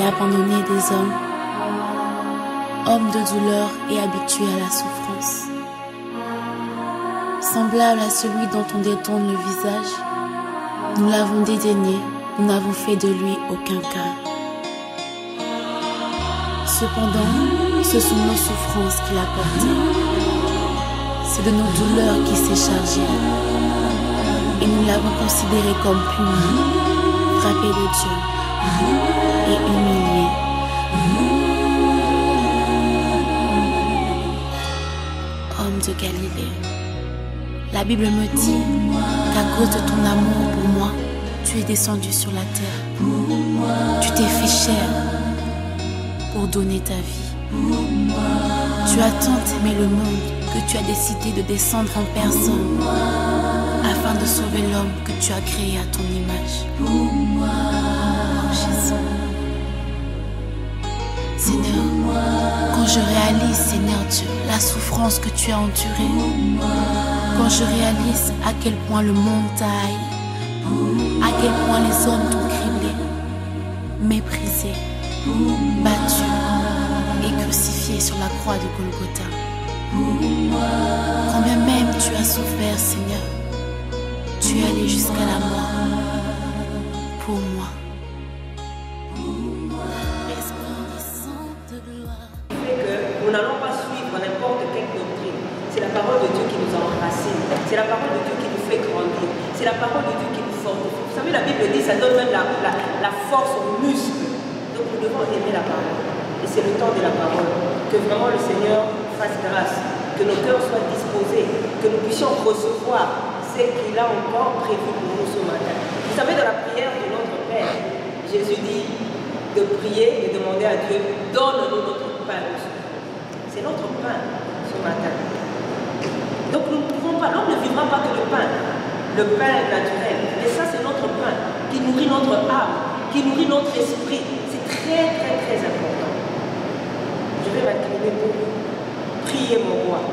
abandonné des hommes, homme de douleur et habitué à la souffrance. Semblable à celui dont on détourne le visage, nous l'avons dédaigné, nous n'avons fait de lui aucun cas. Cependant, ce sont nos souffrances qu'il a portées. C'est de nos douleurs qu'il s'est chargé. Et nous l'avons considéré comme puni, frappé de Dieu et humilié. Homme de Galilée, la Bible me dit qu'à cause de ton amour pour moi, tu es descendu sur la terre. Tu t'es fait chair pour donner ta vie. Tu as tant aimé le monde que tu as décidé de descendre en personne afin de sauver l'homme que tu as créé à ton image. Oh Jésus. Seigneur, quand je réalise, Seigneur Dieu, la souffrance que tu as endurée, quand je réalise à quel point le monde t'a haï, à quel point les hommes t'ont criblé, méprisé, battu et crucifié sur la croix de Golgotha. Quand bien même tu as souffert, Seigneur, tu es allé jusqu'à la mort pour moi. Nous n'allons pas suivre n'importe quelle doctrine. C'est la parole de Dieu qui nous a enracés. C'est la parole de Dieu qui nous fait grandir. C'est la parole de Dieu qui nous fortifie. Vous savez, la Bible dit, ça donne même la force aux muscles. Donc nous devons aimer la parole. Et c'est le temps de la parole. Que vraiment le Seigneur fasse grâce. Que nos cœurs soient disposés. Que nous puissions recevoir ce qu'il a encore prévu pour nous ce matin. Vous savez, dans la prière de notre Père, Jésus dit de prier et demander à Dieu, donne-nous notre pain. C'est notre pain ce matin. Donc nous ne pouvons pas, l'homme ne vivra pas que le pain naturel. Mais ça c'est notre pain qui nourrit notre âme, qui nourrit notre esprit. C'est très très très important. Je vais m'incliner pour prier mon roi.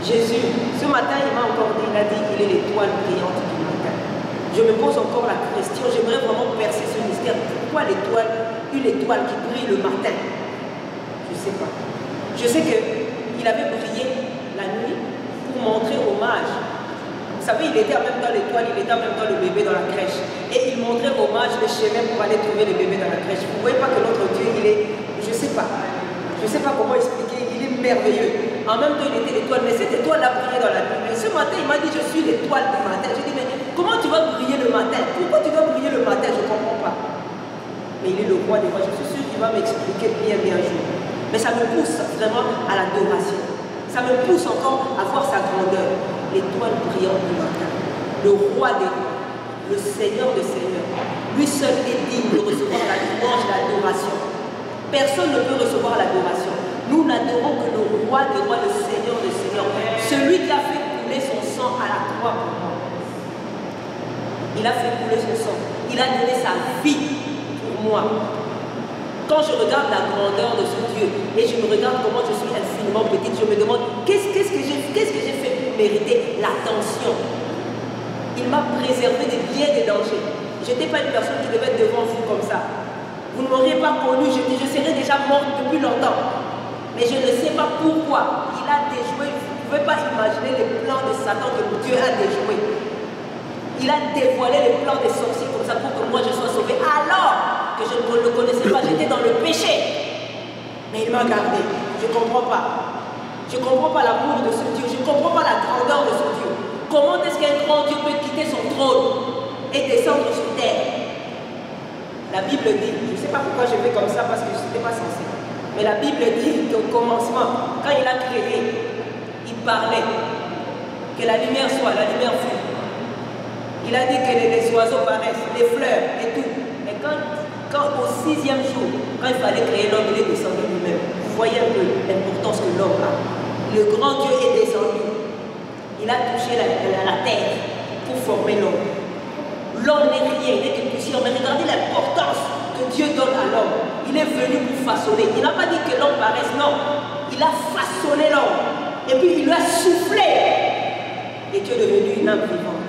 Jésus, ce matin il m'a encore dit, il a dit qu'il est l'étoile brillante du matin. Je me pose encore la question, j'aimerais vraiment percer ce mystère. Pourquoi l'étoile, une étoile qui brille le matin? Je ne sais pas. Je sais qu'il avait brillé la nuit pour montrer hommage. Vous savez, il était en même temps l'étoile, il était en même temps le bébé dans la crèche. Et il montrait hommage le chemin pour aller trouver le bébé dans la crèche. Vous ne voyez pas que notre Dieu, il est, je ne sais pas comment expliquer, il est merveilleux. En même temps, il était l'étoile, mais cette étoile a brillé dans la nuit. Mais ce matin, il m'a dit, je suis l'étoile du matin. J'ai dit, mais comment tu vas briller le matin? Pourquoi tu vas briller le matin? Je ne comprends pas. Mais il est le roi des rois. Je suis sûr qu'il va m'expliquer bien un jour. Mais ça me pousse vraiment à l'adoration. Ça me pousse encore à voir sa grandeur. L'étoile brillante du matin. Le roi des rois. Le Seigneur des seigneurs. Lui seul est digne de recevoir la louange et l'adoration. Personne ne peut recevoir l'adoration. Nous n'adorons que le roi des rois, le Seigneur des seigneurs. Celui qui a fait couler son sang à la croix pour moi. Il a fait couler son sang. Il a donné sa vie pour moi. Quand je regarde la grandeur de ce Dieu et je me regarde comment je suis infiniment petite, je me demande qu'est-ce que j'ai fait pour mériter l'attention. Il m'a préservé de bien des dangers. Je n'étais pas une personne qui devait être devant vous comme ça. Vous ne m'auriez pas connu, je serais déjà morte depuis longtemps. Mais je ne sais pas pourquoi. Il a déjoué, vous ne pouvez pas imaginer les plans de Satan que Dieu a déjoué. Il a dévoilé les plans des sorciers comme ça pour que moi je sois sauvée. Alors que je ne le connaissais pas, j'étais dans le péché. Mais il m'a gardé. Je ne comprends pas. Je ne comprends pas l'amour de ce Dieu. Je ne comprends pas la grandeur de ce Dieu. Comment est-ce qu'un grand Dieu peut quitter son trône et descendre sur terre? La Bible dit, je ne sais pas pourquoi je vais comme ça parce que je n'étais pas censé. Mais la Bible dit qu'au commencement, quand il a créé, il parlait. Que la lumière soit, la lumière fut. Il a dit que les oiseaux paraissent, les fleurs et tout. Mais quand au 6e jour, quand il fallait créer l'homme, il est descendu lui-même. Vous voyez un peu l'importance que l'homme a. Le grand Dieu est descendu. Il a touché la terre pour former l'homme. L'homme n'est rien, il n'est que poussière. Mais regardez l'importance que Dieu donne à l'homme. Il est venu pour façonner. Il n'a pas dit que l'homme paraisse, non. Il a façonné l'homme. Et puis il lui a soufflé. Et Dieu est devenu une âme vivante.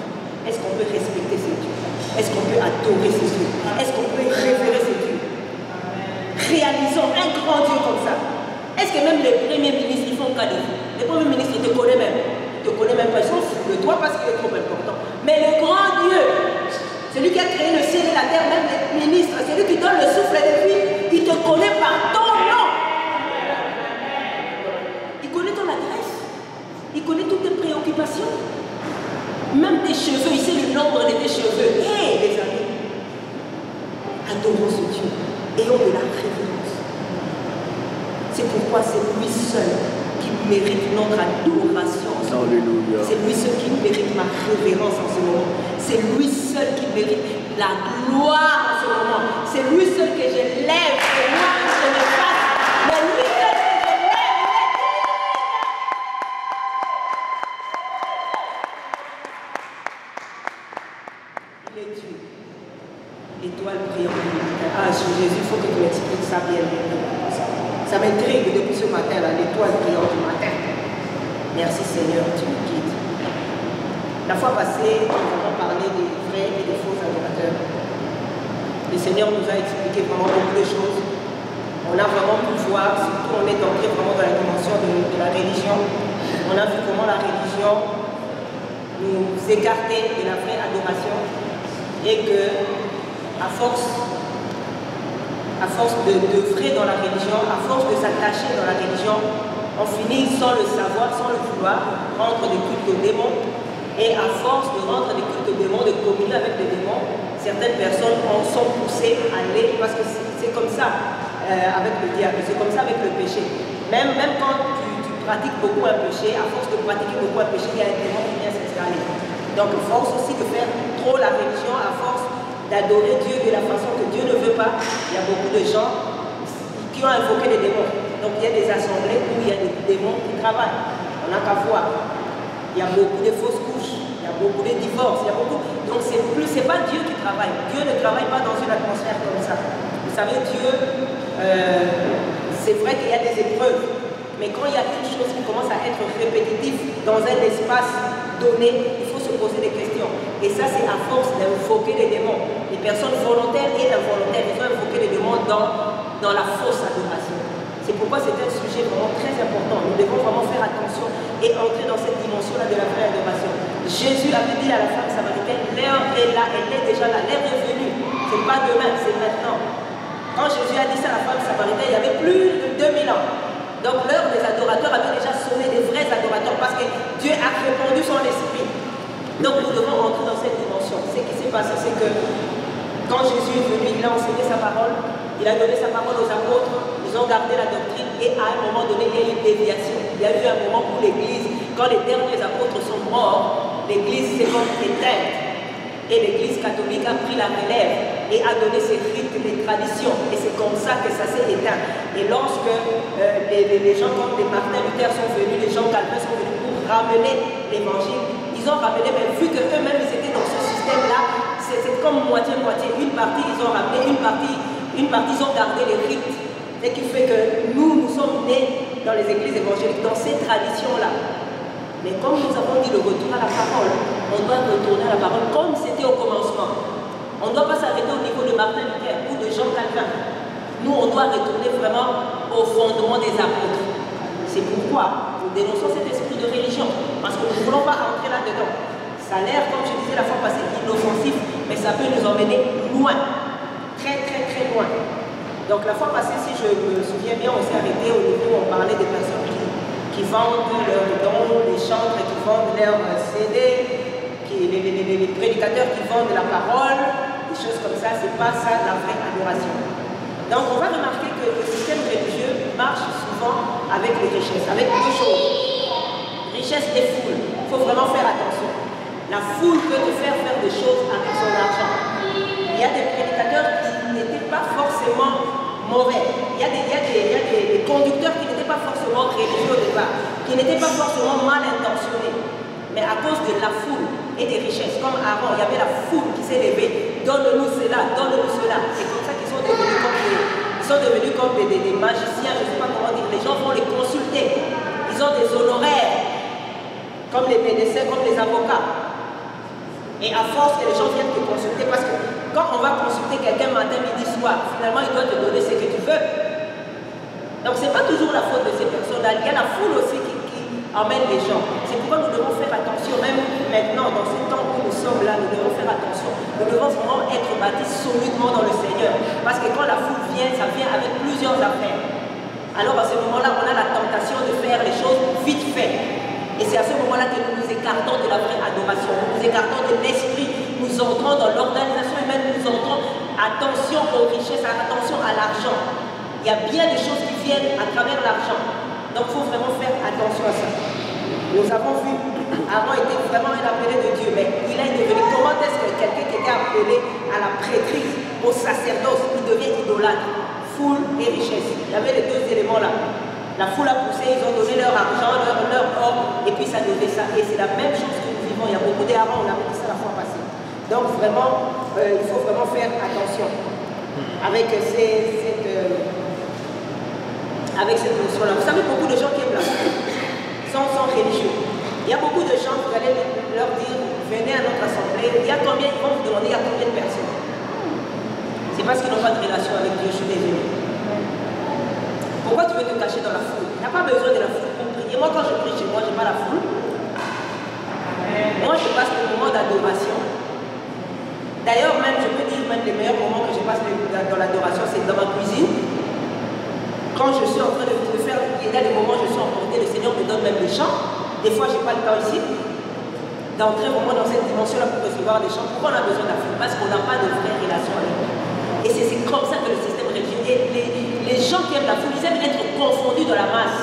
Est-ce qu'on peut respecter ce Dieu? Est-ce qu'on peut adorer ce Dieu? Est-ce qu'on peut révérer ce Dieu? réalisons un grand Dieu comme ça. Est-ce que même les premiers ministres ils font cas de vous? Les premiers ministres, ils te connaissent même. Ils te connaissent même pas, ils sont fous de toi parce qu'il est trop important. Mais le grand Dieu, celui qui a créé le ciel et la terre, même les ministres, celui qui donne le souffle de vie, il te connaît par ton nom. Il connaît ton adresse. Il connaît toutes tes préoccupations. Même tes cheveux, il sait le nombre de tes cheveux. Hé, les amis, adorons ce Dieu. Ayons de la révérence. C'est pourquoi c'est lui seul qui mérite notre adoration. C'est lui seul qui mérite ma révérence en ce moment. C'est lui seul qui mérite la gloire en ce moment. C'est lui seul que je lève. C'est moi que je me fasse. Mais lui seul que je lève. Il est Dieu. Étoile brillante du matin. Ah, Jésus, il faut que tu m'expliques ça bien. Ça m'intrigue depuis ce matin, là, l'étoile brillante du matin. Merci Seigneur, tu me guides. La fois passée, nous avons parlé des vrais et des faux adorateurs. Le Seigneur nous a expliqué vraiment beaucoup de choses. On a vraiment pu voir, surtout on est entré vraiment dans la dimension de la religion. On a vu comment la religion nous écartait de la vraie adoration et que, à force d'œuvrer dans la religion, à force de s'attacher dans la religion, on finit sans le savoir, sans le vouloir, rendre des cultes aux démons. Et à force de rendre des cultes aux démons, de communier avec les démons, certaines personnes sont poussées à aller, parce que c'est comme ça avec le diable, c'est comme ça avec le péché. Même quand tu pratiques beaucoup un péché, à force de pratiquer beaucoup un péché, il y a un démon qui vient s'installer. Donc à force aussi de faire trop la religion, à force d'adorer Dieu de la façon que Dieu ne veut pas, il y a beaucoup de gens qui ont invoqué les démons. Donc il y a des assemblées où il y a des démons qui travaillent. On n'a qu'à voir. Il y a beaucoup de fausses couches, il y a beaucoup de divorces, il y a beaucoup. Donc c'est pas Dieu qui travaille. Dieu ne travaille pas dans une atmosphère comme ça. Vous savez, Dieu, c'est vrai qu'il y a des épreuves, mais quand il y a une chose qui commence à être répétitive dans un espace donné, il faut se poser des questions. Et ça, c'est à force d'invoquer les démons. Les personnes volontaires et involontaires, ils ont invoqué les démons dans la fausse adoration. C'est pourquoi c'est un sujet vraiment très important. Nous devons vraiment faire attention et entrer dans cette dimension-là de la vraie adoration. Jésus avait dit à la femme samaritaine, l'heure est là, elle est déjà là, l'heure est venue. Ce n'est pas demain, c'est maintenant. Quand Jésus a dit ça à la femme samaritaine, il y avait plus de 2000 ans. Donc l'heure des adorateurs avait déjà sonné, des vrais adorateurs, parce que Dieu a répandu son esprit. Donc nous devons rentrer dans cette dimension. Ce qui s'est passé, c'est que quand Jésus est venu, il a enseigné sa parole, il a donné sa parole aux apôtres, ils ont gardé la doctrine et à un moment donné, il y a eu une déviation. Il y a eu un moment où l'Église, quand les derniers apôtres sont morts, l'Église s'est comme éteinte. Et l'Église catholique a pris la relève et a donné ses rites, les traditions. Et c'est comme ça que ça s'est éteint. Et lorsque les gens comme les Martin Luther sont venus, les gens Calvin sont venus pour ramener l'Évangile, ils ont ramené, mais vu qu'eux-mêmes ils étaient dans ce système-là, c'est comme moitié-moitié. Une partie ils ont ramené, une partie ils ont gardé les rites. Ce qui fait que nous sommes nés dans les églises évangéliques, dans ces traditions-là. Mais comme nous avons dit le retour à la parole, on doit retourner à la parole comme c'était au commencement. On ne doit pas s'arrêter au niveau de Martin Luther ou de Jean Calvin. Nous, on doit retourner vraiment au fondement des apôtres. C'est pourquoi nous dénonçons cet esprit de religion, parce que nous ne voulons pas entrer là-dedans. Ça a l'air, comme je disais la fois passée, inoffensif, mais ça peut nous emmener loin, très très très loin. Donc la fois passée, si je me souviens bien, on s'est arrêté au niveau où on parlait des personnes qui vendent leurs dons, les chantres qui vendent leurs CD, les prédicateurs qui vendent la parole, des choses comme ça, c'est pas ça la vraie adoration. Donc on va remarquer que le système religieux marche souvent avec les richesses, avec deux choses. Richesse et foule. Il faut vraiment faire attention. La foule peut te faire des choses avec son argent. Il y a des prédicateurs qui n'étaient pas forcément mauvais. Il y a des conducteurs qui n'étaient pas forcément religieux au départ, qui n'étaient pas forcément mal intentionnés. Mais à cause de la foule et des richesses, comme avant, il y avait la foule qui s'est levée. Donne-nous cela, donne-nous cela. C'est comme ça qu'ils sont devenus comme des magiciens, je ne sais pas comment dire. Les gens vont les consulter. Ils ont des honoraires, comme les médecins, comme les avocats. Et à force que les gens viennent te consulter, parce que quand on va consulter quelqu'un matin, midi, soir, finalement, il doit te donner ce que tu veux. Donc, ce n'est pas toujours la faute de ces personnes-là. Il y a la foule aussi qui emmène les gens. C'est pourquoi nous devons faire attention, même maintenant, dans ce temps où nous sommes là, nous devons faire attention. Nous devons vraiment être bâtis solidement dans le Seigneur. Parce que quand la foule vient, ça vient avec plusieurs affaires. Alors, à ce moment-là, on a la tentation de faire les choses vite fait. Et c'est à ce moment-là que nous nous écartons de la vraie adoration, nous nous écartons de l'esprit, nous entrons dans l'organisation humaine, nous entrons, attention aux richesses, attention à l'argent. Il y a bien des choses qui viennent à travers l'argent. Donc il faut vraiment faire attention à ça. Nous avons vu, Aaron était vraiment un appelé de Dieu, mais il est devenu, comment est-ce que quelqu'un qui était appelé à la prêtrise, au sacerdoce, il devient idolâtre, foule et richesse. Il y avait les deux éléments-là. La foule a poussé, ils ont donné leur argent, leur or, et puis ça donnait ça. Et c'est la même chose que nous vivons. Il y a beaucoup d'Aaron, on avait dit ça la fois passée. Donc vraiment, il faut vraiment faire attention avec cette notion-là. Vous savez, beaucoup de gens qui aiment la foule sont religieux. Il y a beaucoup de gens, vous allez leur dire, venez à notre assemblée, il y a combien, ils vont vous demander, il y a combien de personnes? C'est parce qu'ils n'ont pas de relation avec Dieu, je suis désolée. Pourquoi tu veux te cacher dans la foule? Tu n'as pas besoin de la foule pour prier. Moi, quand je prie chez moi, je n'ai pas la foule. Moi, je passe le moment d'adoration. D'ailleurs, même, je peux dire, même les meilleurs moments que je passe dans l'adoration, c'est dans ma cuisine. Quand je suis en train de faire, il y a des moments où je suis emporté, le Seigneur me donne même des chants. Des fois, je n'ai pas le temps ici d'entrer vraiment dans cette dimension-là pour recevoir des chants. Pourquoi on a besoin de la foule? Parce qu'on n'a pas de vraie relation avec lui. Et c'est comme ça que le système religieux, les gens qui aiment la foule, ils aiment être confondus dans la masse.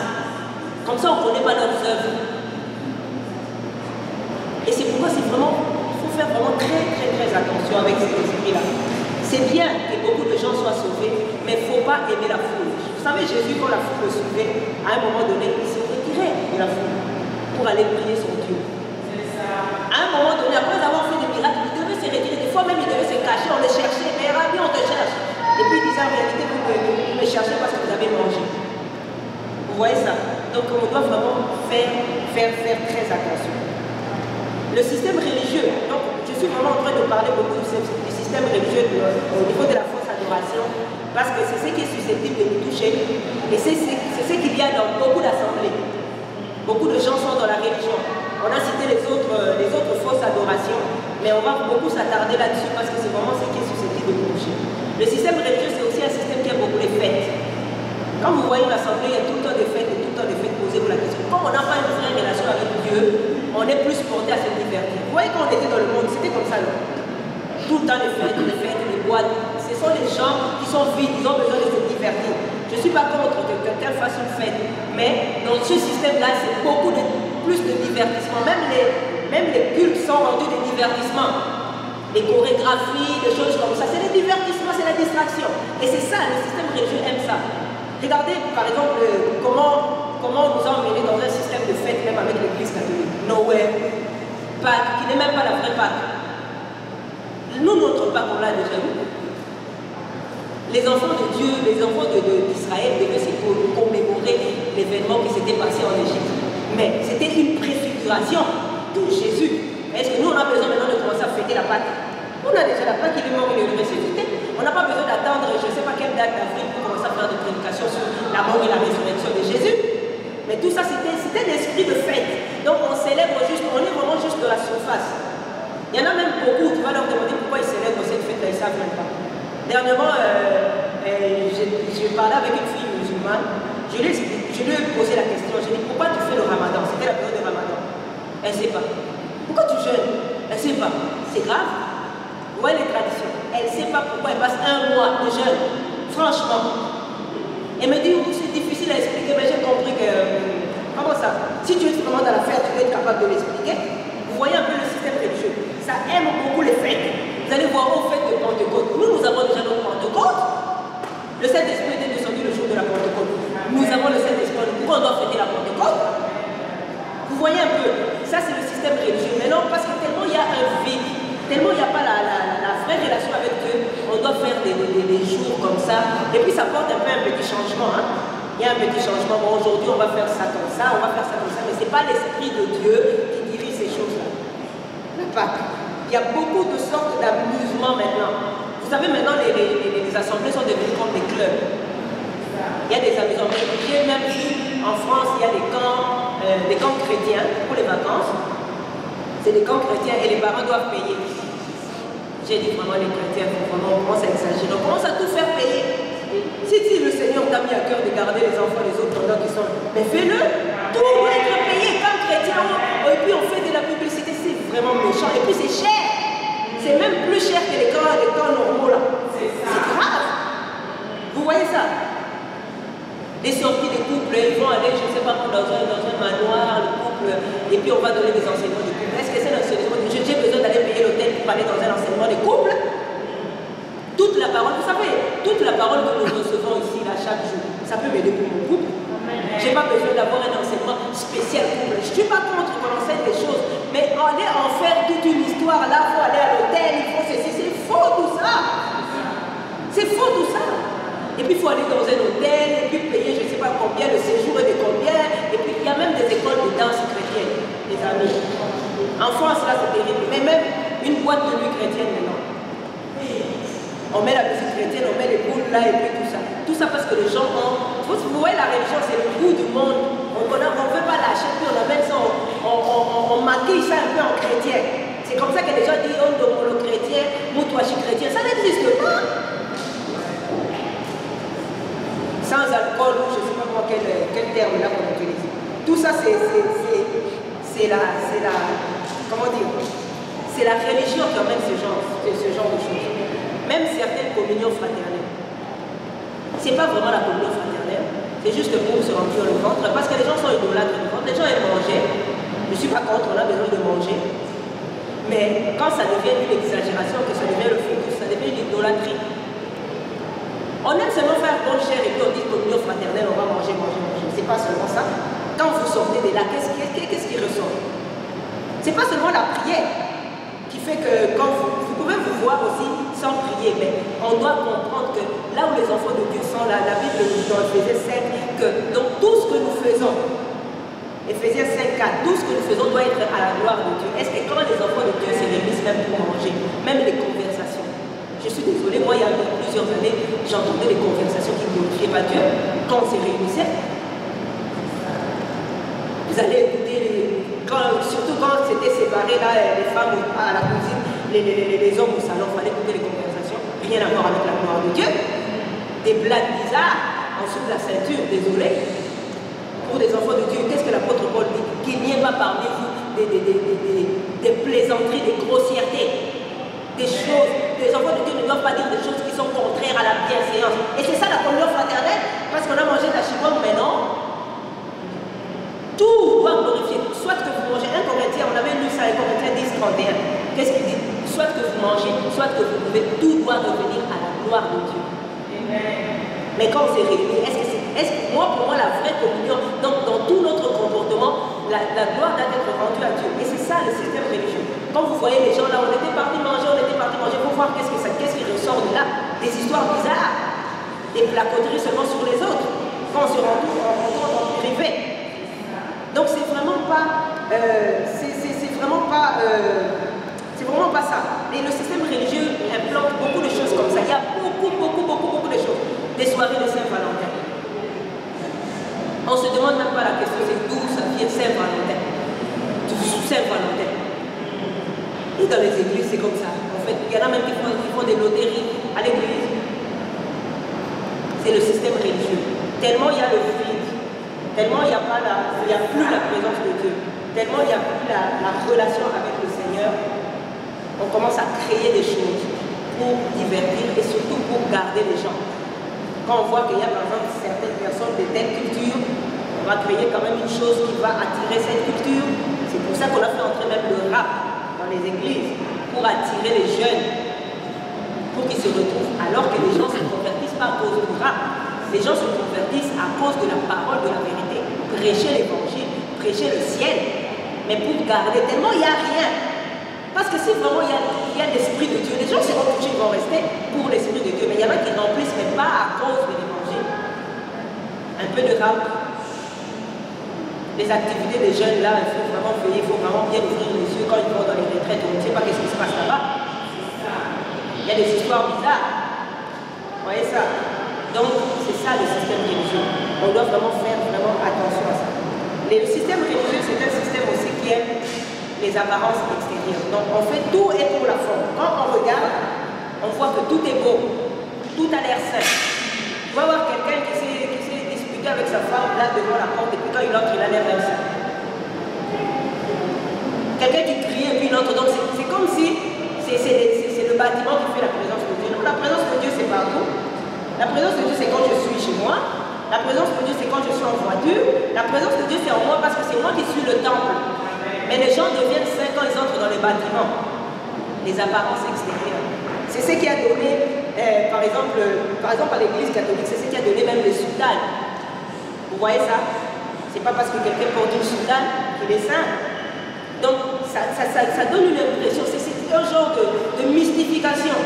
Comme ça, on ne connaît pas leurs œuvres. Et c'est pourquoi il faut faire vraiment très attention avec cet esprit-là. C'est bien que beaucoup de gens soient sauvés, mais il ne faut pas aimer la foule. Vous savez, Jésus, quand la foule le suivait, à un moment donné, il se retirait de la foule pour aller prier son Dieu. À un moment donné, après avoir fait des miracles, il devait se retirer. Des fois même, il devait se cacher, on le cherchait. Mais Rabbi, on te cherche. Et puis il disait en réalité, vous me cherchez parce que vous avez mangé. Vous voyez ça? Donc on doit vraiment faire très attention. Le système religieux, donc je suis vraiment en train de parler beaucoup du système religieux au niveau de la fausse adoration, parce que c'est ce qui est susceptible de nous toucher. Et c'est ce qu'il y a dans beaucoup d'assemblées. Beaucoup de gens sont dans la religion. On a cité les autres fausses adorations, mais on va beaucoup s'attarder là-dessus parce que c'est vraiment ce qui est susceptible de nous toucher. Le système religieux, c'est aussi un système qui aime beaucoup les fêtes. Quand vous voyez l'assemblée, il y a tout le temps des fêtes, et tout le temps des fêtes, posez-vous la question. Comme on n'a pas une vraie relation avec Dieu, on est plus porté à se divertir. Vous voyez, quand on était dans le monde, c'était comme ça, non? Tout le temps des fêtes, des boîtes. Ce sont des gens qui sont vides, ils ont besoin de se divertir. Je ne suis pas contre que quelqu'un fasse une fête, mais dans ce système-là, c'est beaucoup plus de divertissement. Même les cultes sont rendus des divertissements. Les chorégraphies, des choses comme ça, c'est des divertissements, c'est la distraction. Et c'est ça, le système religieux aime ça. Regardez, par exemple, comment on nous a emmenés dans un système de fête, même avec l'église catholique. Noël, Pâques, qui n'est même pas la vraie Pâques. Nous, notre Pâques, on l'a déjà vu. Les enfants de Dieu, les enfants d'Israël devaient se commémorer l'événement qui s'était passé en Égypte. Mais c'était une préfiguration de Jésus. Est-ce que nous, on a besoin maintenant de commencer à fêter la Pâque? On a déjà la Pâque, il est mort, il est ressuscité. On n'a pas besoin d'attendre, je ne sais pas quelle date d'avril pour commencer à faire des prédications sur la mort et la résurrection de Jésus. Mais tout ça, c'était l'esprit de fête. Donc on célèbre juste, on est vraiment juste de la surface. Il y en a même beaucoup, tu vas leur demander pourquoi ils célèbrent cette fête-là, ils ne savent même pas. Dernièrement, je parlais avec une fille musulmane, je lui ai posé la question, je lui ai dit pourquoi tu fais le ramadan? C'était la période de ramadan. Elle ne sait pas. Pourquoi tu jeûnes? Elle ne sait pas. C'est grave. Vous voyez les traditions. Elle ne sait pas pourquoi elle passe un mois de jeûne. Franchement. Elle me dit, c'est difficile à expliquer, mais j'ai compris que... comment ça? Si tu es vraiment dans l'affaire, tu dois être capable de l'expliquer. Vous voyez un peu le système religieux. Ça aime beaucoup les fêtes. Vous allez voir aux fêtes de Pentecôte. Nous avons déjà notre Pentecôte. Le Saint-Esprit était descendu le jour de la Pentecôte. Nous avons le Saint-Esprit. Pourquoi on doit fêter la Pentecôte? Vous voyez un peu, ça c'est le système religieux. Mais non, parce que tellement il y a un vide, tellement il n'y a pas la vraie relation avec Dieu, on doit faire des jours comme ça. Et puis ça porte un peu un petit changement. Hein. Il y a un petit changement. Bon, aujourd'hui on va faire ça comme ça, on va faire ça comme ça. Mais ce n'est pas l'Esprit de Dieu qui dirige ces choses-là. La Pâque. Il y a beaucoup de sortes d'amusements maintenant. savez, maintenant, les assemblées sont devenues comme des clubs. Il y a des assemblées. J'ai même vu en France, il y a des camps chrétiens pour les vacances. C'est des camps chrétiens et les parents doivent payer. J'ai dit vraiment, les chrétiens, vraiment, on commence à exagérer. On commence à tout faire payer. Si le Seigneur t'a mis à cœur de garder les enfants des autres pendant qu'ils sont... Mais fais-le. Tout doit être payé comme chrétien. Et puis on fait de la publicité, c'est vraiment méchant. Et puis c'est cher. C'est même plus cher que les camps normaux là. C'est grave. Vous voyez ça? Les sorties des couples, ils vont aller, je ne sais pas, dans un manoir, le couple, et puis on va donner des enseignements de couple. Est-ce que c'est l'enseignement? J'ai besoin d'aller payer l'hôtel pour aller dans un enseignement de couple? Toute la parole, vous savez, toute la parole que nous recevons ici, là, chaque jour, ça peut m'aider pour mon couple. Je n'ai pas besoin d'avoir un enseignement spécial couple. Je ne suis pas contre qu'on enseigne des choses, mais aller en faire toute une histoire, là, il faut aller à l'hôtel, il faut ceci, c'est faux tout ça. C'est faux tout ça. Et puis il faut aller dans un hôtel, et puis payer je ne sais pas combien, le séjour est de combien, et puis il y a même des écoles de danse chrétienne, les amis. En France, là, c'est terrible, mais même une boîte de nuit chrétienne maintenant. On met la musique chrétienne, on met les boules là, et puis tout ça. Tout ça parce que les gens ont... Vous voyez, la religion, c'est le goût du monde. On ne veut pas lâcher, puis on amène ça, on maquille ça un peu en chrétien. C'est comme ça que les gens disent, on est chrétien, moutouachi chrétien. Ça n'existe pas. Sans alcool, je ne sais pas moi quel terme là qu'on utilise. Tout ça, c'est la religion qui amène ce genre de choses. Même certaines communions fraternelles. Ce n'est pas vraiment la communion fraternelle, c'est juste pour se remplir le ventre, parce que les gens sont idolâtres du ventre, les gens aiment manger. Je ne suis pas contre, on a besoin de manger. Mais quand ça devient une exagération, que ça devient le focus, ça devient une idolâtrie. On aime seulement faire bonne chair et puis on dit communion fraternelle, on va manger. C'est pas seulement ça. Quand vous sortez de là, qu'est-ce qui ressort? C'est pas seulement la prière qui fait que quand vous pouvez vous voir aussi sans prier, mais on doit comprendre que là où les enfants de Dieu sont, là, la Bible nous dit dans Ephésiens 5 que donc tout ce que nous faisons, Ephésiens 5, 4, tout ce que nous faisons doit être à la gloire de Dieu. Est-ce que quand les enfants de Dieu se réunissent même pour manger, même les conversations? Je suis désolée, moi il y a plusieurs années, j'entendais des conversations qui ne glorifiaient pas Dieu quand on se réunissait. Vous allez écouter, surtout quand c'était séparé, là, les femmes à la cuisine, les hommes au salon, il fallait écouter les conversations, rien à voir avec la gloire de Dieu. Des blagues bizarres en dessous de la ceinture, désolé. Pour des enfants de Dieu, qu'est-ce que l'apôtre Paul dit? Qu'il n'y ait pas parmi vous des plaisanteries, des grossièretés. Des choses, les enfants de Dieu ne doivent pas dire des choses qui sont contraires à la bienséance. Et c'est ça la communion fraternelle, parce qu'on a mangé de la chibonne, mais non. Tout doit glorifier. Soit que vous mangez, 1 Corinthiens, on avait lu ça, 1 Corinthiens 10, 31. Qu'est-ce qu'il dit? Soit que vous mangez, soit que vous buvez, tout doit revenir à la gloire de Dieu. Mais quand on s'est réunis, pour moi, la vraie communion, donc dans tout notre comportement, la gloire doit être rendue à Dieu. Et c'est ça le système religieux. Quand vous voyez les gens là, on était partis manger, il faut voir qu'est-ce qui ressort de là. Des histoires bizarres, des placoteries seulement sur les autres, quand on se rencontre en privé. Donc c'est vraiment pas, c'est vraiment pas ça. Et le système religieux implante beaucoup de choses comme ça. Il y a beaucoup de choses. Des soirées de Saint-Valentin. On se demande même pas la question, c'est d'où ça vient Saint-Valentin. Saint-Valentin. Et dans les églises, c'est comme ça. En fait, il y en a même qui font des loteries à l'église. C'est le système religieux. Tellement il y a le vide, tellement il n'y a plus la présence de Dieu, tellement il n'y a plus la relation avec le Seigneur, on commence à créer des choses pour divertir et surtout pour garder les gens. Quand on voit qu'il y a par exemple certaines personnes de telle culture, on va créer quand même une chose qui va attirer cette culture. C'est pour ça qu'on a fait entrer même le rap dans les églises, pour attirer les jeunes, pour qu'ils se retrouvent, alors que les gens ne se convertissent pas à cause du rap. Les gens se convertissent à cause de la parole de la vérité. Prêcher l'évangile, prêcher le ciel. Mais pour garder, tellement il n'y a rien. Parce que si vraiment il y a l'Esprit de Dieu, les gens seront touchés, ils vont rester pour l'Esprit de Dieu. Mais il y en a qui remplissent, mais pas à cause de l'évangile. Un peu de rap. Les activités des jeunes là, il faut vraiment veiller, il faut vraiment bien ouvrir les yeux quand ils vont dans les retraites. On ne sait pas qu'est-ce qui se passe là-bas. Il y a des histoires bizarres. Vous voyez ça? Donc, c'est ça le système religieux. On doit vraiment faire attention à ça. Le système religieux, c'est un système aussi qui aime les apparences extérieures. Donc, on fait tout est pour la forme. Quand on regarde, on voit que tout est beau, tout a l'air sain. Tu vas voir quelqu'un qui s'est disputé avec sa femme là devant la porte, et puis quand il entre, il a l'air même sain. Quelqu'un qui crie et puis il entre. Donc, c'est comme si c'est le bâtiment qui fait la présence de Dieu. Non, la présence de Dieu, c'est partout. La présence de Dieu, c'est quand je suis chez moi. La présence de Dieu, c'est quand je suis en voiture. La présence de Dieu, c'est en moi parce que c'est moi qui suis le temple. Mais les gens deviennent saints quand ils entrent dans les bâtiments. Les apparences extérieures. C'est ce qui a donné, par exemple à l'église catholique, c'est ce qui a donné même le sultan. Vous voyez ça? C'est pas parce que quelqu'un porte une sultane qu'il est saint. Donc, ça donne une impression, c'est un genre de mystification.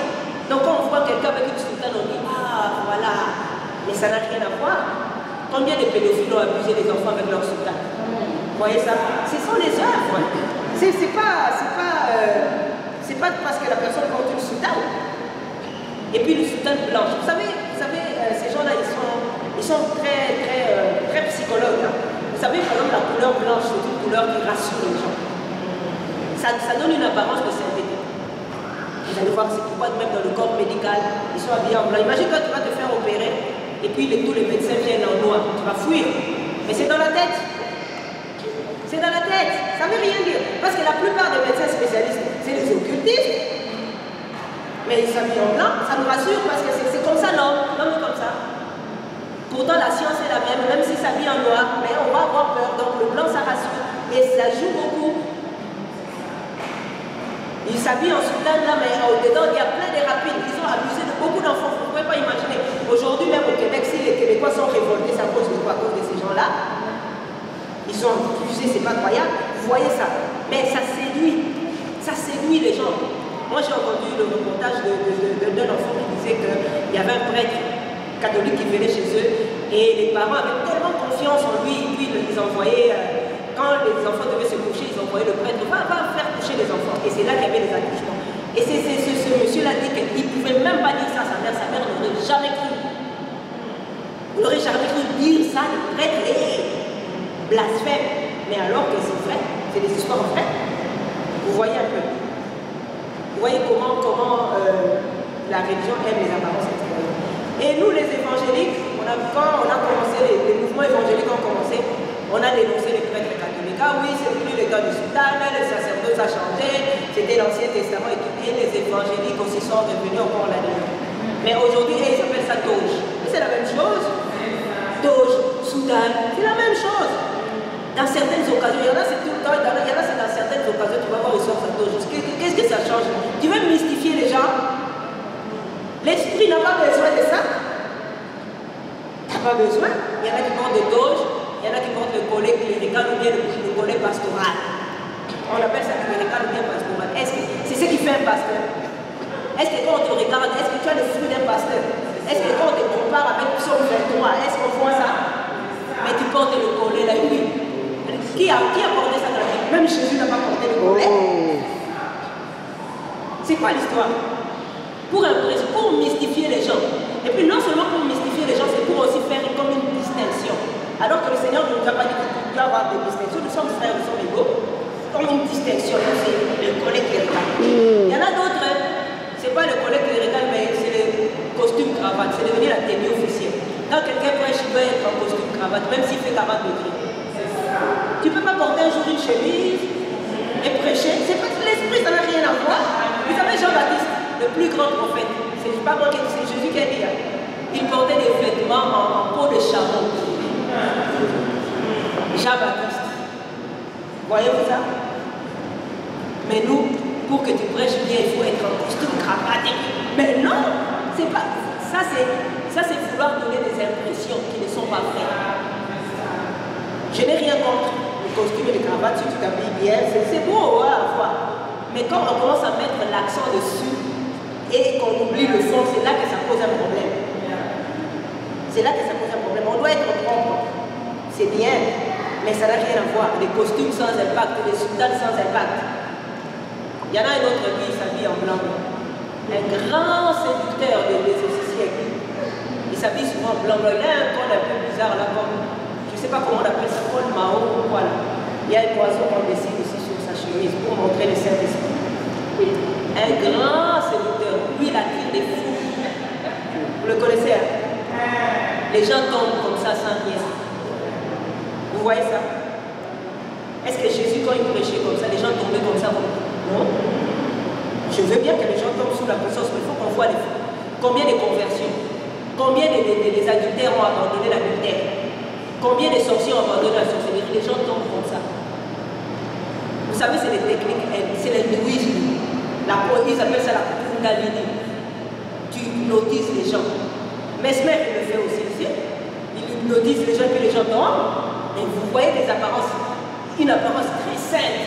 Donc, quand on voit quelqu'un avec une sultane, on dit, ah, voilà. Mais ça n'a rien à voir. Combien de pédophiles ont abusé des enfants avec leur sultane? Vous voyez ça? Ce sont les œuvres. C'est pas parce que la personne porte une soutane. Et puis une soutane blanche. Vous savez, ces gens-là, ils sont très psychologues. Hein. Vous savez, par exemple, la couleur blanche, c'est une couleur qui rassure les gens. Ça donne une apparence de sainteté. Vous allez voir, c'est pourquoi même dans le corps médical, ils sont habillés en blanc. Imagine quand tu vas te faire opérer, et puis tous les médecins viennent en noir. Tu vas fuir. Mais c'est dans la tête. C'est dans la tête. Ça ne veut rien dire. Parce que la plupart des médecins spécialistes, c'est des occultistes. Mais ils s'habillent en blanc, ça nous rassure parce que c'est comme ça l'homme. L'homme est comme ça. Pourtant, la science est la même s'ils s'habillent en noir, mais on va avoir peur. Donc le blanc, ça rassure. Et ça joue beaucoup. Ils s'habillent en soutane là, mais au-dedans, il y a plein de rapides. Ils ont abusé de beaucoup d'enfants. Vous ne pouvez pas imaginer. Aujourd'hui, même au Québec, si les Québécois sont révoltés, c'est à cause de quoi? À cause de ces gens-là. Ils sont abusés, c'est pas croyable. Vous voyez ça. Mais ça séduit. Ça séduit les gens. Moi, j'ai entendu le reportage d'un enfant qui disait qu'il y avait un prêtre catholique qui venait chez eux et les parents avaient tellement confiance en lui, et puis ils envoyaient, quand les enfants devaient se coucher, ils envoyaient le prêtre, va faire coucher les enfants. Et c'est là qu'il y avait les accouchements. Et ce monsieur-là dit qu'il ne pouvait même pas dire ça à sa mère n'aurait jamais cru. Vous n'aurez jamais cru dire ça, le prêtre est blasphème. Mais alors que c'est vrai, c'est des histoires vraies. Vous voyez un peu. Vous voyez comment la religion aime les apparences extérieures. Et nous, les évangéliques, quand on a commencé, les mouvements évangéliques ont commencé, on a dénoncé les prêtres catholiques. Ah oui, c'est plus le temps du sultan, le sacerdoce a changé, c'était l'Ancien Testament et tout. Et les évangéliques aussi sont revenus encore là-dedans. Mais aujourd'hui, ils appellent ça Doge. C'est la même chose. Doge, sultan, c'est la même chose. Dans certaines occasions, il y en a c'est tout le temps, il y en a c'est dans certaines occasions, tu vas voir, ils sortent ça Doge. Qu'est-ce que ça change? Tu veux mystifier les gens? L'esprit n'a pas besoin de ça. Tu n'as pas besoin. Il y en a qui portent des doges, il y en a qui portent le collet clérical ou bien le collet pastoral. On appelle ça clérical ou bien pastoral. C'est ce qui fait un pasteur. Est-ce que quand on te regarde, est-ce que tu as le fruit d'un pasteur? Est-ce que quand on te compare avec Psaume 23, est-ce qu'on voit ça? Mais tu portes le collet là, oui. Qui a porté ça dans la Bible? Même Jésus n'a pas porté le collet. C'est quoi l'histoire? Pour mystifier les gens. Et puis non seulement pour mystifier les gens, c'est pour aussi faire comme une distinction. Alors que le Seigneur ne nous a pas dit qu'il doit avoir des distinctions. Nous sommes frères, nous sommes égaux. Comme une distinction, c'est le collet clérical. Il y en a d'autres, c'est pas le collet clérical, mais c'est le costume cravate. C'est devenu la tenue officielle. Quand quelqu'un prêche, il doit être en costume cravate, même s'il fait 40 degrés. Tu ne peux pas porter un jour une chemise et prêcher. C'est pas l'esprit, ça n'a rien à voir. Vous savez, Jean-Baptiste, le plus grand prophète, c'est pas moi qui dis, c'est Jésus qui a dit. Il portait des vêtements en peau de chameau. Jean-Baptiste. Voyez-vous ça? Mais nous, pour que tu prêches bien, il faut être en costume cravate. Mais non, c'est pas. Ça, c'est vouloir donner des impressions qui ne sont pas vraies. Je n'ai rien contre le costume et les cravates, si tu t'habilles bien, c'est beau à la fois. Mais quand on commence à mettre l'accent dessus et qu'on oublie le fond, c'est là que ça pose un problème. C'est là que ça pose un problème. On doit être propre. C'est bien, mais ça n'a rien à voir. Les costumes sans impact, les soutanes sans impact. Il y en a un autre, lui, il s'habille en blanc. Un grand séducteur de ce siècle. Il s'habille souvent blanc. Il a un col un peu bizarre là, comme, je ne sais pas comment on appelle ça, col Mao ou quoi là. Il y a un oiseau qu'on dessine ici sur sa chemise pour montrer le Saint-Esprit. Un grand séducteur. Lui, il attire des fous. Vous le connaissez, hein? Les gens tombent comme ça sans rien. Vous voyez ça? Est-ce que Jésus, quand il prêchait comme ça, les gens tombaient comme ça? Non. Je veux bien que les gens tombent sous la puissance, mais il faut qu'on voit combien de conversions, combien les adultères ont abandonné l'adultère, combien de sorciers ont abandonné la sorcellerie. Les gens tombent comme ça. Vous savez, c'est des techniques, c'est l'hindouisme. Ils appellent ça la Kundalini. Tu hypnotises les gens. Mesmer, il le fait aussi ici. Il hypnotise les gens, puis les gens tombent. Et vous voyez des apparences, une apparence très sainte.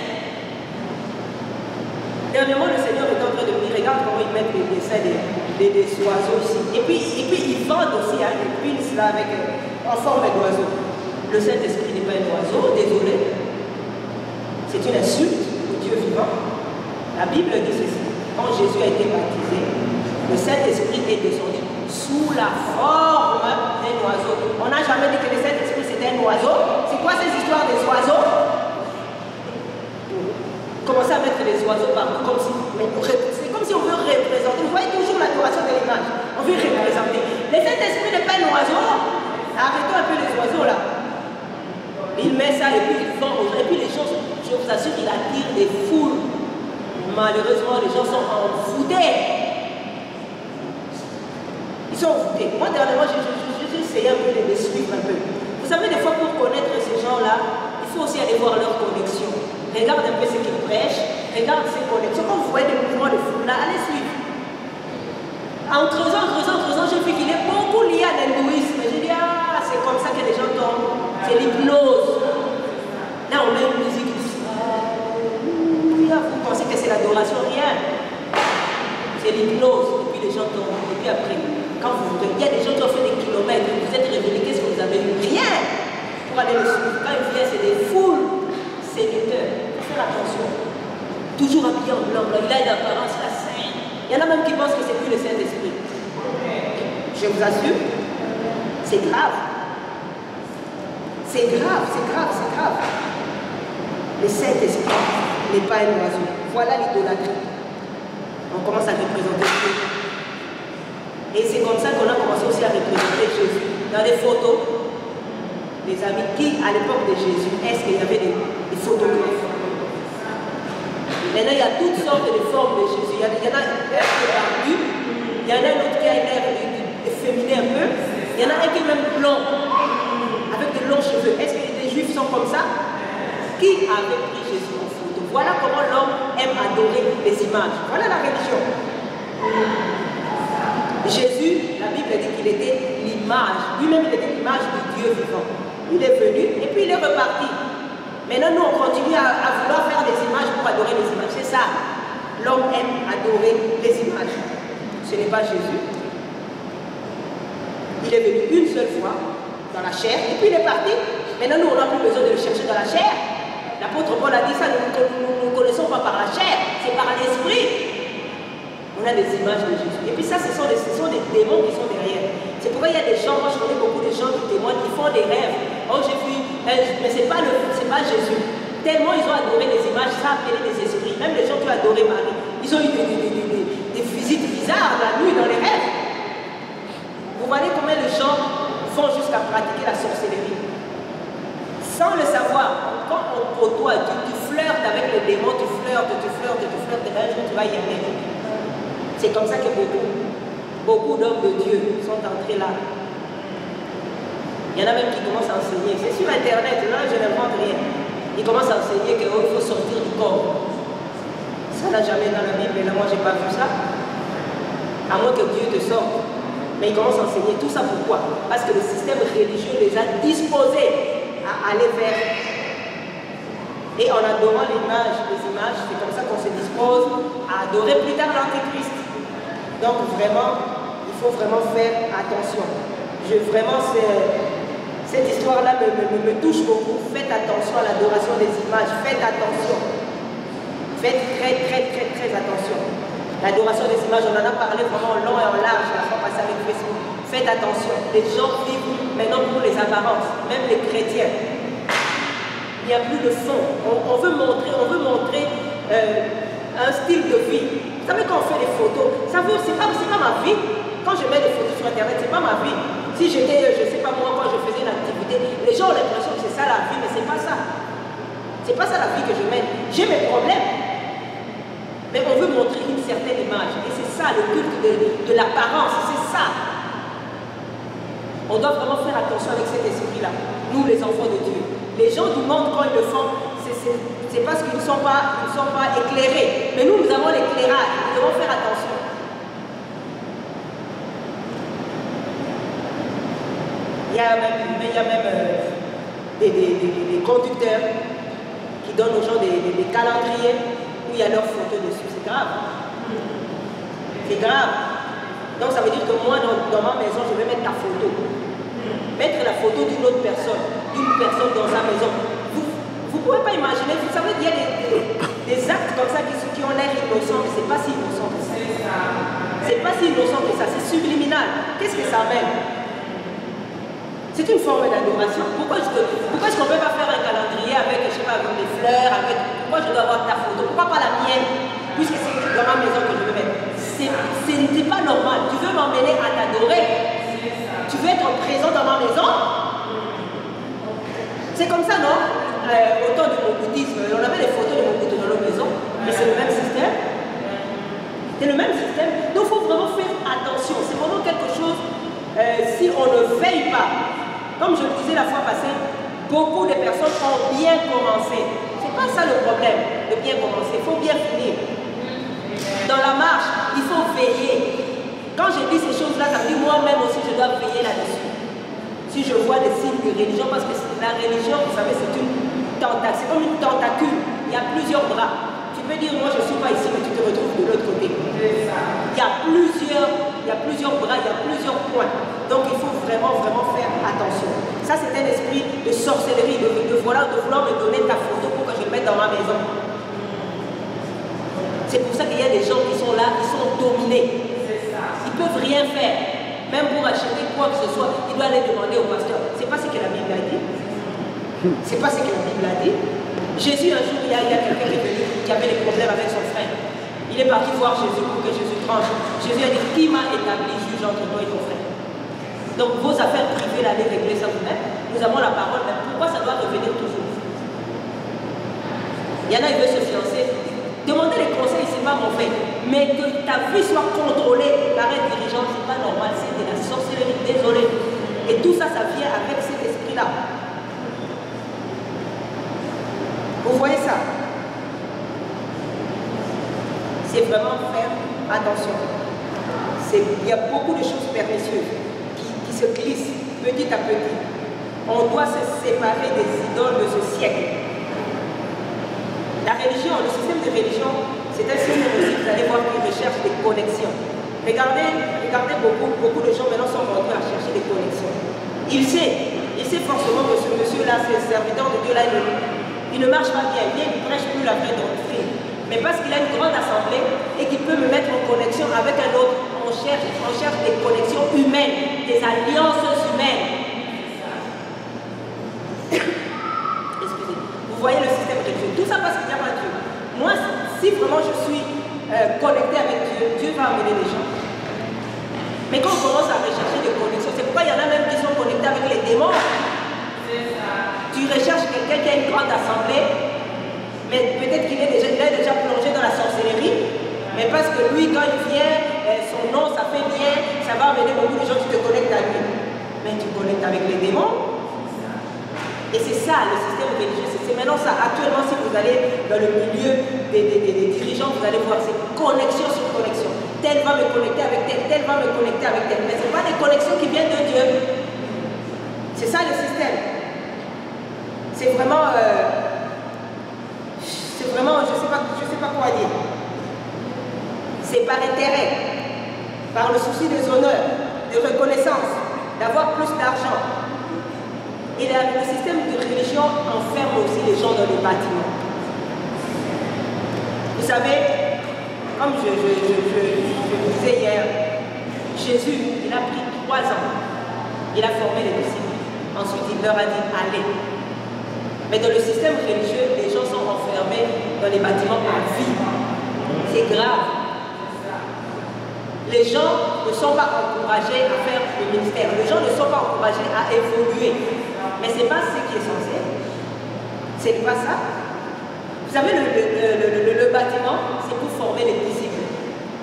Dernièrement, le Seigneur est en train de me dire, regarde comment ils mettent les dessins des oiseaux ici. Et puis ils vendent aussi hein, des pulls là avec, en forme d'oiseau. Le Saint-Esprit n'est pas un oiseau, désolé. C'est une insulte au Dieu vivant. La Bible dit ceci. Quand Jésus a été baptisé, le Saint-Esprit est descendu sous la forme d'un oiseau. On n'a jamais dit que le Saint-Esprit c'était un oiseau. C'est quoi ces histoires des oiseaux? Commencer à mettre les oiseaux partout comme si... C'est comme si on veut représenter. Vous voyez toujours l'adoration de l'image. On veut représenter. Le Saint-Esprit n'est pas un oiseau. Arrêtons un peu les oiseaux là. Il met ça et puis il vend aux gens. Et puis les gens, je vous assure, il attire des foules. Malheureusement, les gens sont envoûtés. Ils sont envoûtés. Moi, dernièrement, j'ai essayé un peu de les suivre un peu. Vous savez, des fois, pour connaître ces gens-là, il faut aussi aller voir leur connexion. Regarde un peu ce qu'ils prêchent, regarde ses connexions. Quand vous voyez des mouvements de foule là, allez suivre. En creusant, j'ai vu qu'il est beaucoup lié à l'hindouisme. J'ai dit, ah, c'est comme ça que les gens tombent. C'est l'hypnose. Là, on met une musique ici. Vous pensez que c'est l'adoration? Rien. C'est l'hypnose. Et puis les gens tombent. Et puis après, quand il y a des gens qui ont fait des kilomètres, vous êtes révélés, qu'est-ce que vous avez eu? Rien. Pour aller le suivre. Quand ils viennent, c'est des foules séducteurs. Il faut faire attention. Toujours habillé en blanc. Il a une apparence la sainte. Il y en a même qui pensent que c'est plus le Saint-Esprit. Je vous assure, c'est grave. C'est grave, c'est grave, c'est grave. Le Saint-Esprit n'est pas un oiseau. Voilà l'idolâtrie. On commence à représenter Dieu. Et c'est comme ça qu'on a commencé aussi à représenter Jésus. Dans les photos, les amis, qui à l'époque de Jésus, est-ce qu'il y avait des photographes? Maintenant, il y a toutes sortes de formes de Jésus. Il y en a un qui est barbu, il y en a un autre qui a l'air efféminé un peu, il y en a un qui est même blond, avec de longs cheveux. Est-ce que les Juifs sont comme ça? Qui avait pris Jésus en photo? Voilà comment l'homme aime adorer les images. Voilà la religion. Jésus, la Bible dit qu'il était l'image. Lui-même, il était l'image du Dieu vivant. Il est venu et puis il est reparti. Maintenant, nous, on continue à vouloir faire des images pour adorer les images. C'est ça. L'homme aime adorer les images. Ce n'est pas Jésus. Il est venu une seule fois dans la chair et puis il est parti. Maintenant, nous, on n'a plus besoin de le chercher dans la chair. L'apôtre Paul a dit ça, nous ne connaissons pas par la chair, c'est par l'esprit. On a des images de Jésus. Et puis ça, ce sont des démons qui sont derrière. C'est pourquoi il y a des gens, moi je connais beaucoup de gens qui témoignent, qui font des rêves. Oh, j'ai vu, mais c'est pas Jésus. Tellement ils ont adoré les images, ça a appelé des esprits. Même les gens qui ont adoré Marie, ils ont eu des visites bizarres la nuit dans les rêves. Vous voyez combien de gens font jusqu'à pratiquer la sorcellerie. Sans le savoir, quand on côtoie, tu flirtes avec les démons, tu flirtes, et un jour tu vas y aller. C'est comme ça que beaucoup d'hommes de Dieu sont entrés là. Il y en a même qui commencent à enseigner. C'est sur Internet, là je n'invente rien. Ils commencent à enseigner qu'il faut sortir du corps. Ça n'a jamais dans la Bible, et là moi j'ai pas vu ça. À moins que Dieu te sorte. Mais ils commencent à enseigner tout ça pourquoi? Parce que le système religieux les a disposés à aller vers. Et en adorant les images, c'est comme ça qu'on se dispose à adorer plus tard l'Antéchrist. Donc vraiment, il faut vraiment faire attention. Vraiment, cette histoire-là me touche beaucoup. Faites attention à l'adoration des images. Faites attention. Faites très attention. L'adoration des images, on en a parlé vraiment en long et en large la fois passée avec Facebook. Faites attention, les gens vivent maintenant pour les apparences, même les chrétiens. Il n'y a plus de fond. On veut montrer un style de vie. Vous savez, quand on fait des photos, c'est pas ma vie. Quand je mets des photos sur Internet, c'est pas ma vie. Si j'étais, je sais pas moi, quand je faisais une activité, les gens ont l'impression que c'est ça la vie, mais c'est pas ça. C'est pas ça la vie que je mène. J'ai mes problèmes. Mais on veut montrer une certaine image. Et c'est ça le culte de l'apparence. C'est ça. On doit vraiment faire attention avec cet esprit-là. Nous, les enfants de Dieu. Les gens du monde, quand ils le font, c'est parce qu'ils ne sont pas éclairés. Mais nous avons l'éclairage. Nous devons faire attention. Il y a même des conducteurs qui donnent aux gens des calendriers où il y a leurs photos dessus. C'est grave. C'est grave. Donc ça veut dire que moi, dans ma maison, je vais mettre ta photo. Mettre la photo d'une autre personne dans sa maison. Vous ne pouvez pas imaginer, vous savez, il y a des actes comme ça qui ont l'air innocents, mais ce n'est pas si innocent que ça. C'est pas si innocent que ça, c'est subliminal. Qu'est-ce que ça amène? C'est une forme d'adoration. Pourquoi est-ce qu'on ne peut pas faire un calendrier avec, je sais pas, avec des fleurs, pourquoi je dois avoir ta photo? Pourquoi pas la mienne? Puisque c'est dans ma maison que je veux mettre. Ce n'est pas normal. Tu veux m'emmener à t'adorer? Tu veux être présent dans ma maison? C'est comme ça, non? Au temps du bouddhisme, on avait des photos de Mobutu dans nos maisons, mais c'est le même système. C'est le même système. Donc il faut vraiment faire attention. C'est vraiment quelque chose, si on ne veille pas. Comme je le disais la fois passée, beaucoup de personnes ont bien commencé. C'est pas ça le problème, de bien commencer. Il faut bien finir. Dans la marche, il faut veiller. Quand je dis ces choses-là, ça veut dire moi-même aussi, je dois veiller là-dessus. Si je vois des signes de religion, parce que la religion, vous savez, c'est comme une tentacule. Il y a plusieurs bras. Tu peux dire, moi je ne suis pas ici, mais tu te retrouves de l'autre côté. Il y a plusieurs bras, il y a plusieurs points. Donc il faut vraiment faire attention. Ça, c'est un esprit de sorcellerie, de vouloir me donner ta photo pour que je le mette dans ma maison. C'est pour ça qu'il y a des gens qui sont là, ils sont dominés. Ils ne peuvent rien faire. Même pour acheter quoi que ce soit, il doit aller demander au pasteur. C'est pas ce que la Bible a dit. C'est pas ce que la Bible a dit. Jésus, un jour, il y a quelqu'un qui avait des problèmes avec son frère. Il est parti voir Jésus pour que Jésus tranche. Jésus a dit, qui m'a établi juge entre toi et ton frère? Donc vos affaires privées, là, allez régler ça vous-même. Nous avons la parole, mais pourquoi ça doit revenir toujours? Il y en a, ils veulent se fiancer. Demander les conseils, c'est pas mauvais. Mais que ta vie soit contrôlée par un dirigeant, c'est pas normal. C'est de la sorcellerie, désolé. Et tout ça, ça vient avec cet esprit-là. Vous voyez ça? C'est vraiment faire attention. Il y a beaucoup de choses pernicieuses qui se glissent petit à petit. On doit se séparer des idoles de ce siècle. La religion, le système de religion, c'est un système aussi, vous allez voir, qui recherche des connexions. Regardez beaucoup de gens maintenant sont rentrés à chercher des connexions. Il sait forcément que ce monsieur-là, ce serviteur de Dieu-là, il ne marche pas bien, il ne prêche plus la vraie doctrine. Mais parce qu'il a une grande assemblée et qu'il peut me mettre en connexion avec un autre, on cherche des connexions humaines, des alliances humaines. Excusez. Vous voyez le système religieux. Tout ça parce qu'il n'y a pas Dieu. Moi, si vraiment je suis connecté avec Dieu, Dieu va amener les gens. Mais quand on commence à rechercher des connexions, c'est pourquoi il y en a même qui sont connectés avec les démons. Tu recherches quelqu'un qui a une grande assemblée, mais peut-être qu'il est déjà plongé dans la sorcellerie, mais parce que lui, quand il vient, son nom, ça fait bien, ça va amener beaucoup de gens qui te connectent à lui. Mais tu connectes avec les démons. Et c'est ça, le système religieux. C'est maintenant ça. Actuellement, si vous allez dans le milieu des dirigeants, vous allez voir, c'est connexion sur connexion. Tel va me connecter avec tel va me connecter avec tel. Mais ce n'est pas des connexions qui viennent de Dieu. C'est ça le système. C'est vraiment, je sais pas quoi dire. C'est par intérêt, par le souci des honneurs, de reconnaissance, d'avoir plus d'argent. Et le système de religion enferme aussi les gens dans les bâtiments. Vous savez, comme je le disais hier, Jésus, il a pris 3 ans. Il a formé les disciples. Ensuite, il leur a dit, allez. Mais dans le système religieux, les gens sont enfermés dans les bâtiments à vie. C'est grave. Les gens ne sont pas encouragés à faire le ministère. Les gens ne sont pas encouragés à évoluer. Mais ce n'est pas ce qui est censé. Ce n'est pas ça. Vous savez, le bâtiment, c'est pour former les disciples.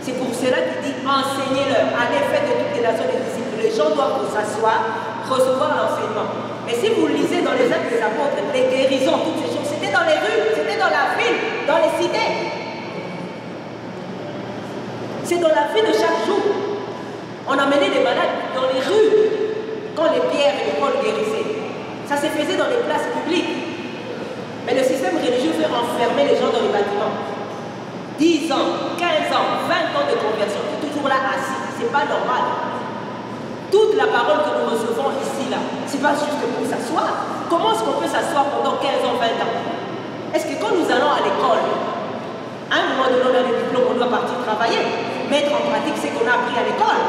C'est pour cela qu'il dit, enseignez-leur. Allez, faites de toutes les nations des disciples. Les gens doivent s'asseoir, recevoir l'enseignement. Mais si vous lisez dans les Actes des Apôtres, les guérisons, toutes ces choses, c'était dans les rues, c'était dans la ville, dans les cités. C'est dans la vie de chaque jour. On emmenait les malades dans les rues quand les Pierre et les Paul guérissaient. Ça se faisait dans les places publiques. Mais le système religieux fait enfermer les gens dans les bâtiments. 10 ans, 15 ans, 20 ans de conversion, tu es toujours là assis. C'est pas normal. Toute la parole que nous recevons ici, là, c'est pas juste pour s'asseoir. Comment est-ce qu'on peut s'asseoir pendant 15 ans, 20 ans? Est-ce que quand nous allons à l'école, à un moment donné, on a le diplôme, on doit partir travailler, mettre en pratique ce qu'on a appris à l'école?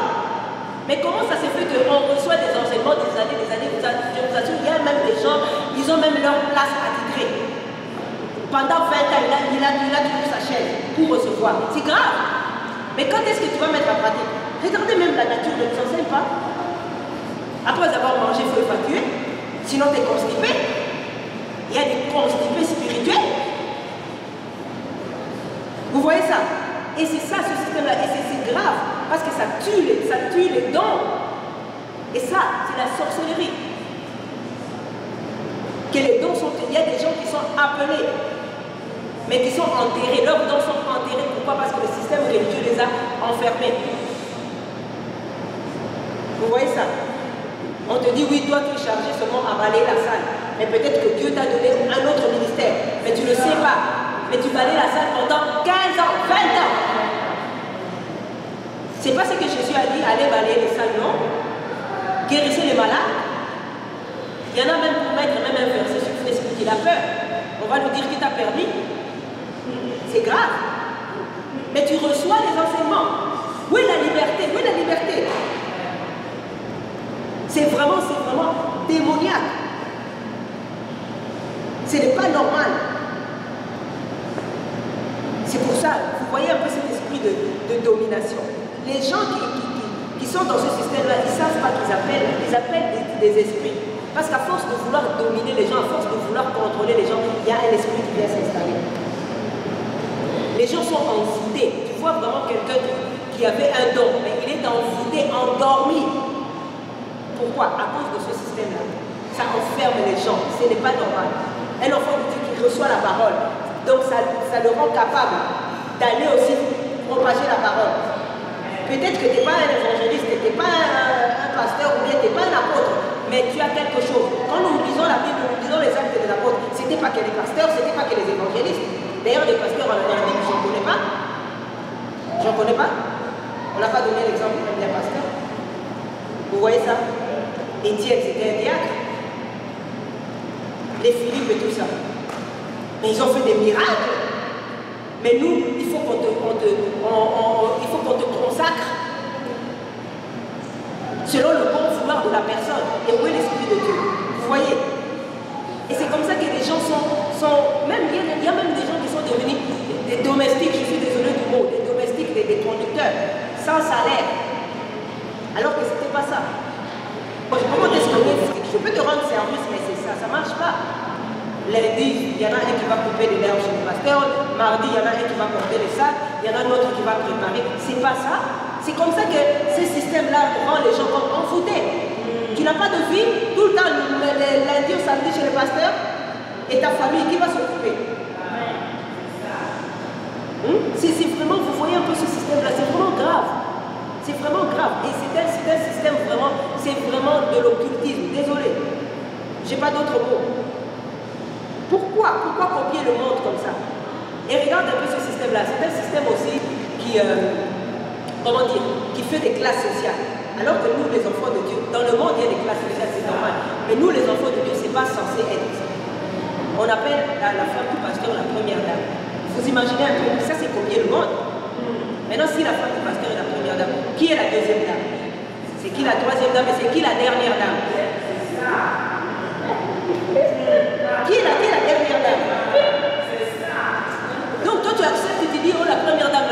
Mais comment ça se fait qu'on reçoit des enseignements des années, je vous assure, il y a même des gens, ils ont même leur place attitrée. Pendant 20 ans, il a trouvé sa chaise pour recevoir. C'est grave. Mais quand est-ce que tu vas mettre en pratique? Regardez, même la nature ne nous enseigne pas. Après avoir mangé, il faut évacuer. Sinon, tu es constipé. Il y a des constipés spirituels. Vous voyez ça? Et c'est ça, ce système-là. Et c'est grave. Parce que ça tue les dons. Et ça, c'est la sorcellerie. Que les dons sont... Il y a des gens qui sont appelés, mais qui sont enterrés. Leurs dons sont enterrés. Pourquoi? Parce que le système religieux les a enfermés. Vous voyez ça? On te dit, oui, toi, tu es chargé seulement à balayer la salle. Mais peut-être que Dieu t'a donné un autre ministère. Mais tu ne le sais pas. Mais tu balayes la salle pendant 15 ans, 20 ans. C'est pas ce que Jésus a dit, allez balayer les salles, non? Guérissez les malades. Il y en a même pour mettre même un verset sur Facebook, il a peur. On va nous dire qui t'a permis. C'est grave. Mais tu reçois les enseignements. Où est la liberté? Où est la liberté? C'est vraiment démoniaque. Ce n'est pas normal. C'est pour ça, vous voyez un peu cet esprit de domination. Les gens qui sont dans ce système-là, ils ne savent pas qu'ils appellent des esprits. Parce qu'à force de vouloir dominer les gens, à force de vouloir contrôler les gens, il y a un esprit qui vient s'installer. Les gens sont envoûtés. Tu vois vraiment quelqu'un qui avait un don, mais il est envoûté, endormi. Pourquoi? À cause de ce système-là. Ça enferme les gens. Ce n'est pas normal. Un enfant de Dieu qui reçoit la parole, donc ça le rend capable d'aller aussi propager la parole. Peut-être que tu n'es pas un évangéliste, tu n'es pas un pasteur ou bien tu n'es pas un apôtre, mais tu as quelque chose. Quand nous lisons la Bible, nous lisons les actes des apôtres, ce n'était pas que les pasteurs, ce n'était pas que les évangélistes. D'ailleurs, les pasteurs dans la Bible, je n'en connais pas. Je n'en connais pas. On n'a pas donné l'exemple même d'un pasteur. Vous voyez ça? Étienne, c'était un diacre. Les Philippe et tout ça. Mais ils ont fait des miracles. Mais nous, il faut qu'on te consacre selon le bon vouloir de la personne. Et où est l'Esprit de Dieu? Vous voyez? Et c'est comme ça que les gens même, il y a même des gens qui sont devenus des domestiques, je suis désolé du mot, des domestiques, des conducteurs, sans salaire. Alors que ce n'était pas ça. Comment est-ce que je peux te rendre service, mais c'est ça, ça ne marche pas. Lundi, il y en a un qui va couper de l'herbe chez le pasteur. Mardi, il y en a un qui va porter les sacs. Il y en a un autre qui va préparer. C'est pas ça. C'est comme ça que ce système-là rend les gens comme envoûtés. Tu n'as pas de vie, tout le temps, lundi au samedi chez le pasteur, et ta famille, qui va s'occuper? C'est vraiment, vous voyez un peu ce système-là, c'est vraiment grave. C'est vraiment grave. Et c'est un système vraiment, c'est vraiment de l'occultisme. Désolé. Je n'ai pas d'autre mot. Pourquoi copier le monde comme ça? Et regarde un peu ce système-là. C'est un système aussi qui fait des classes sociales. Alors que nous, les enfants de Dieu, dans le monde, il y a des classes sociales, c'est normal. Mais nous, les enfants de Dieu, ce n'est pas censé être ça. On appelle la femme du pasteur la première dame. Vous imaginez un peu, ça c'est copier le monde. Maintenant, si la femme du pasteur est la première dame, qui est la deuxième dame? C'est qui la troisième dame et c'est qui la dernière dame? Qui est la dernière dame? Donc toi tu acceptes et tu dis, oh la première dame,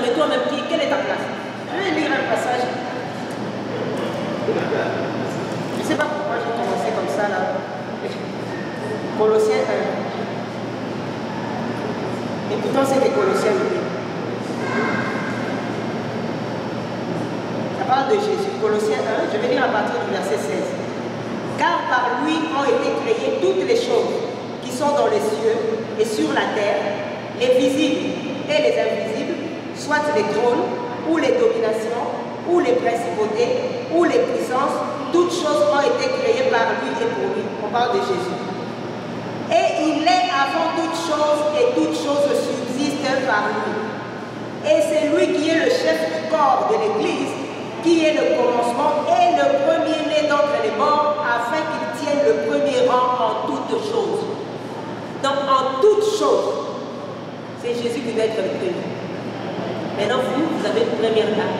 et toi-même, quelle est ta place? Je vais lire un passage. Je ne sais pas pourquoi j'ai commencé comme ça là. Colossiens 1. Et pourtant c'est des Colossiens 1. Ça parle de Jésus. Colossiens 1, je vais lire à partir du verset 16. Car par lui ont été créées toutes les choses qui sont dans les cieux et sur la terre, les visibles et les invisibles, soit les trônes, ou les dominations, ou les principautés, ou les puissances, toutes choses ont été créées par lui et pour lui. On parle de Jésus. Et il est avant toutes choses et toutes choses subsistent par lui. Et c'est lui qui est le chef du corps de l'Église, qui est le commencement et le premier-né d'entre les morts, afin qu'il tienne le premier rang en toutes choses. Donc en toutes choses, c'est Jésus qui doit être le premier. Maintenant vous avez une première dame.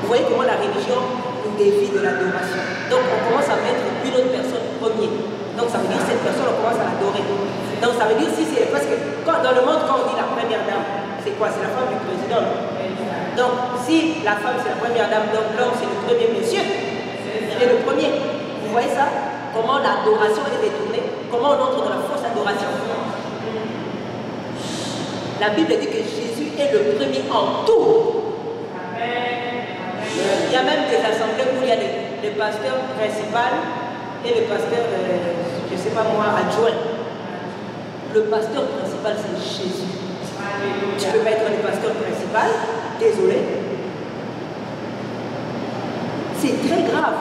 Vous voyez comment la religion nous dévie de l'adoration. Donc on commence à mettre une autre personne premier. Donc ça veut dire que cette personne, on commence à l'adorer. Donc ça veut dire si c'est parce que dans le monde, quand on dit la première dame, c'est quoi? C'est la femme du président. Donc si la femme c'est la première dame, donc l'homme c'est le premier monsieur. Il est le premier. Vous voyez ça? Comment l'adoration est détournée? Comment on entre dans la fausse adoration? La Bible dit que Jésus est le premier en tout. Il y a même des assemblées où il y a le pasteur principal et le pasteur, je ne sais pas moi, adjoint. Le pasteur principal, c'est Jésus. Tu ne peux pas être le pasteur principal, désolé. C'est très grave.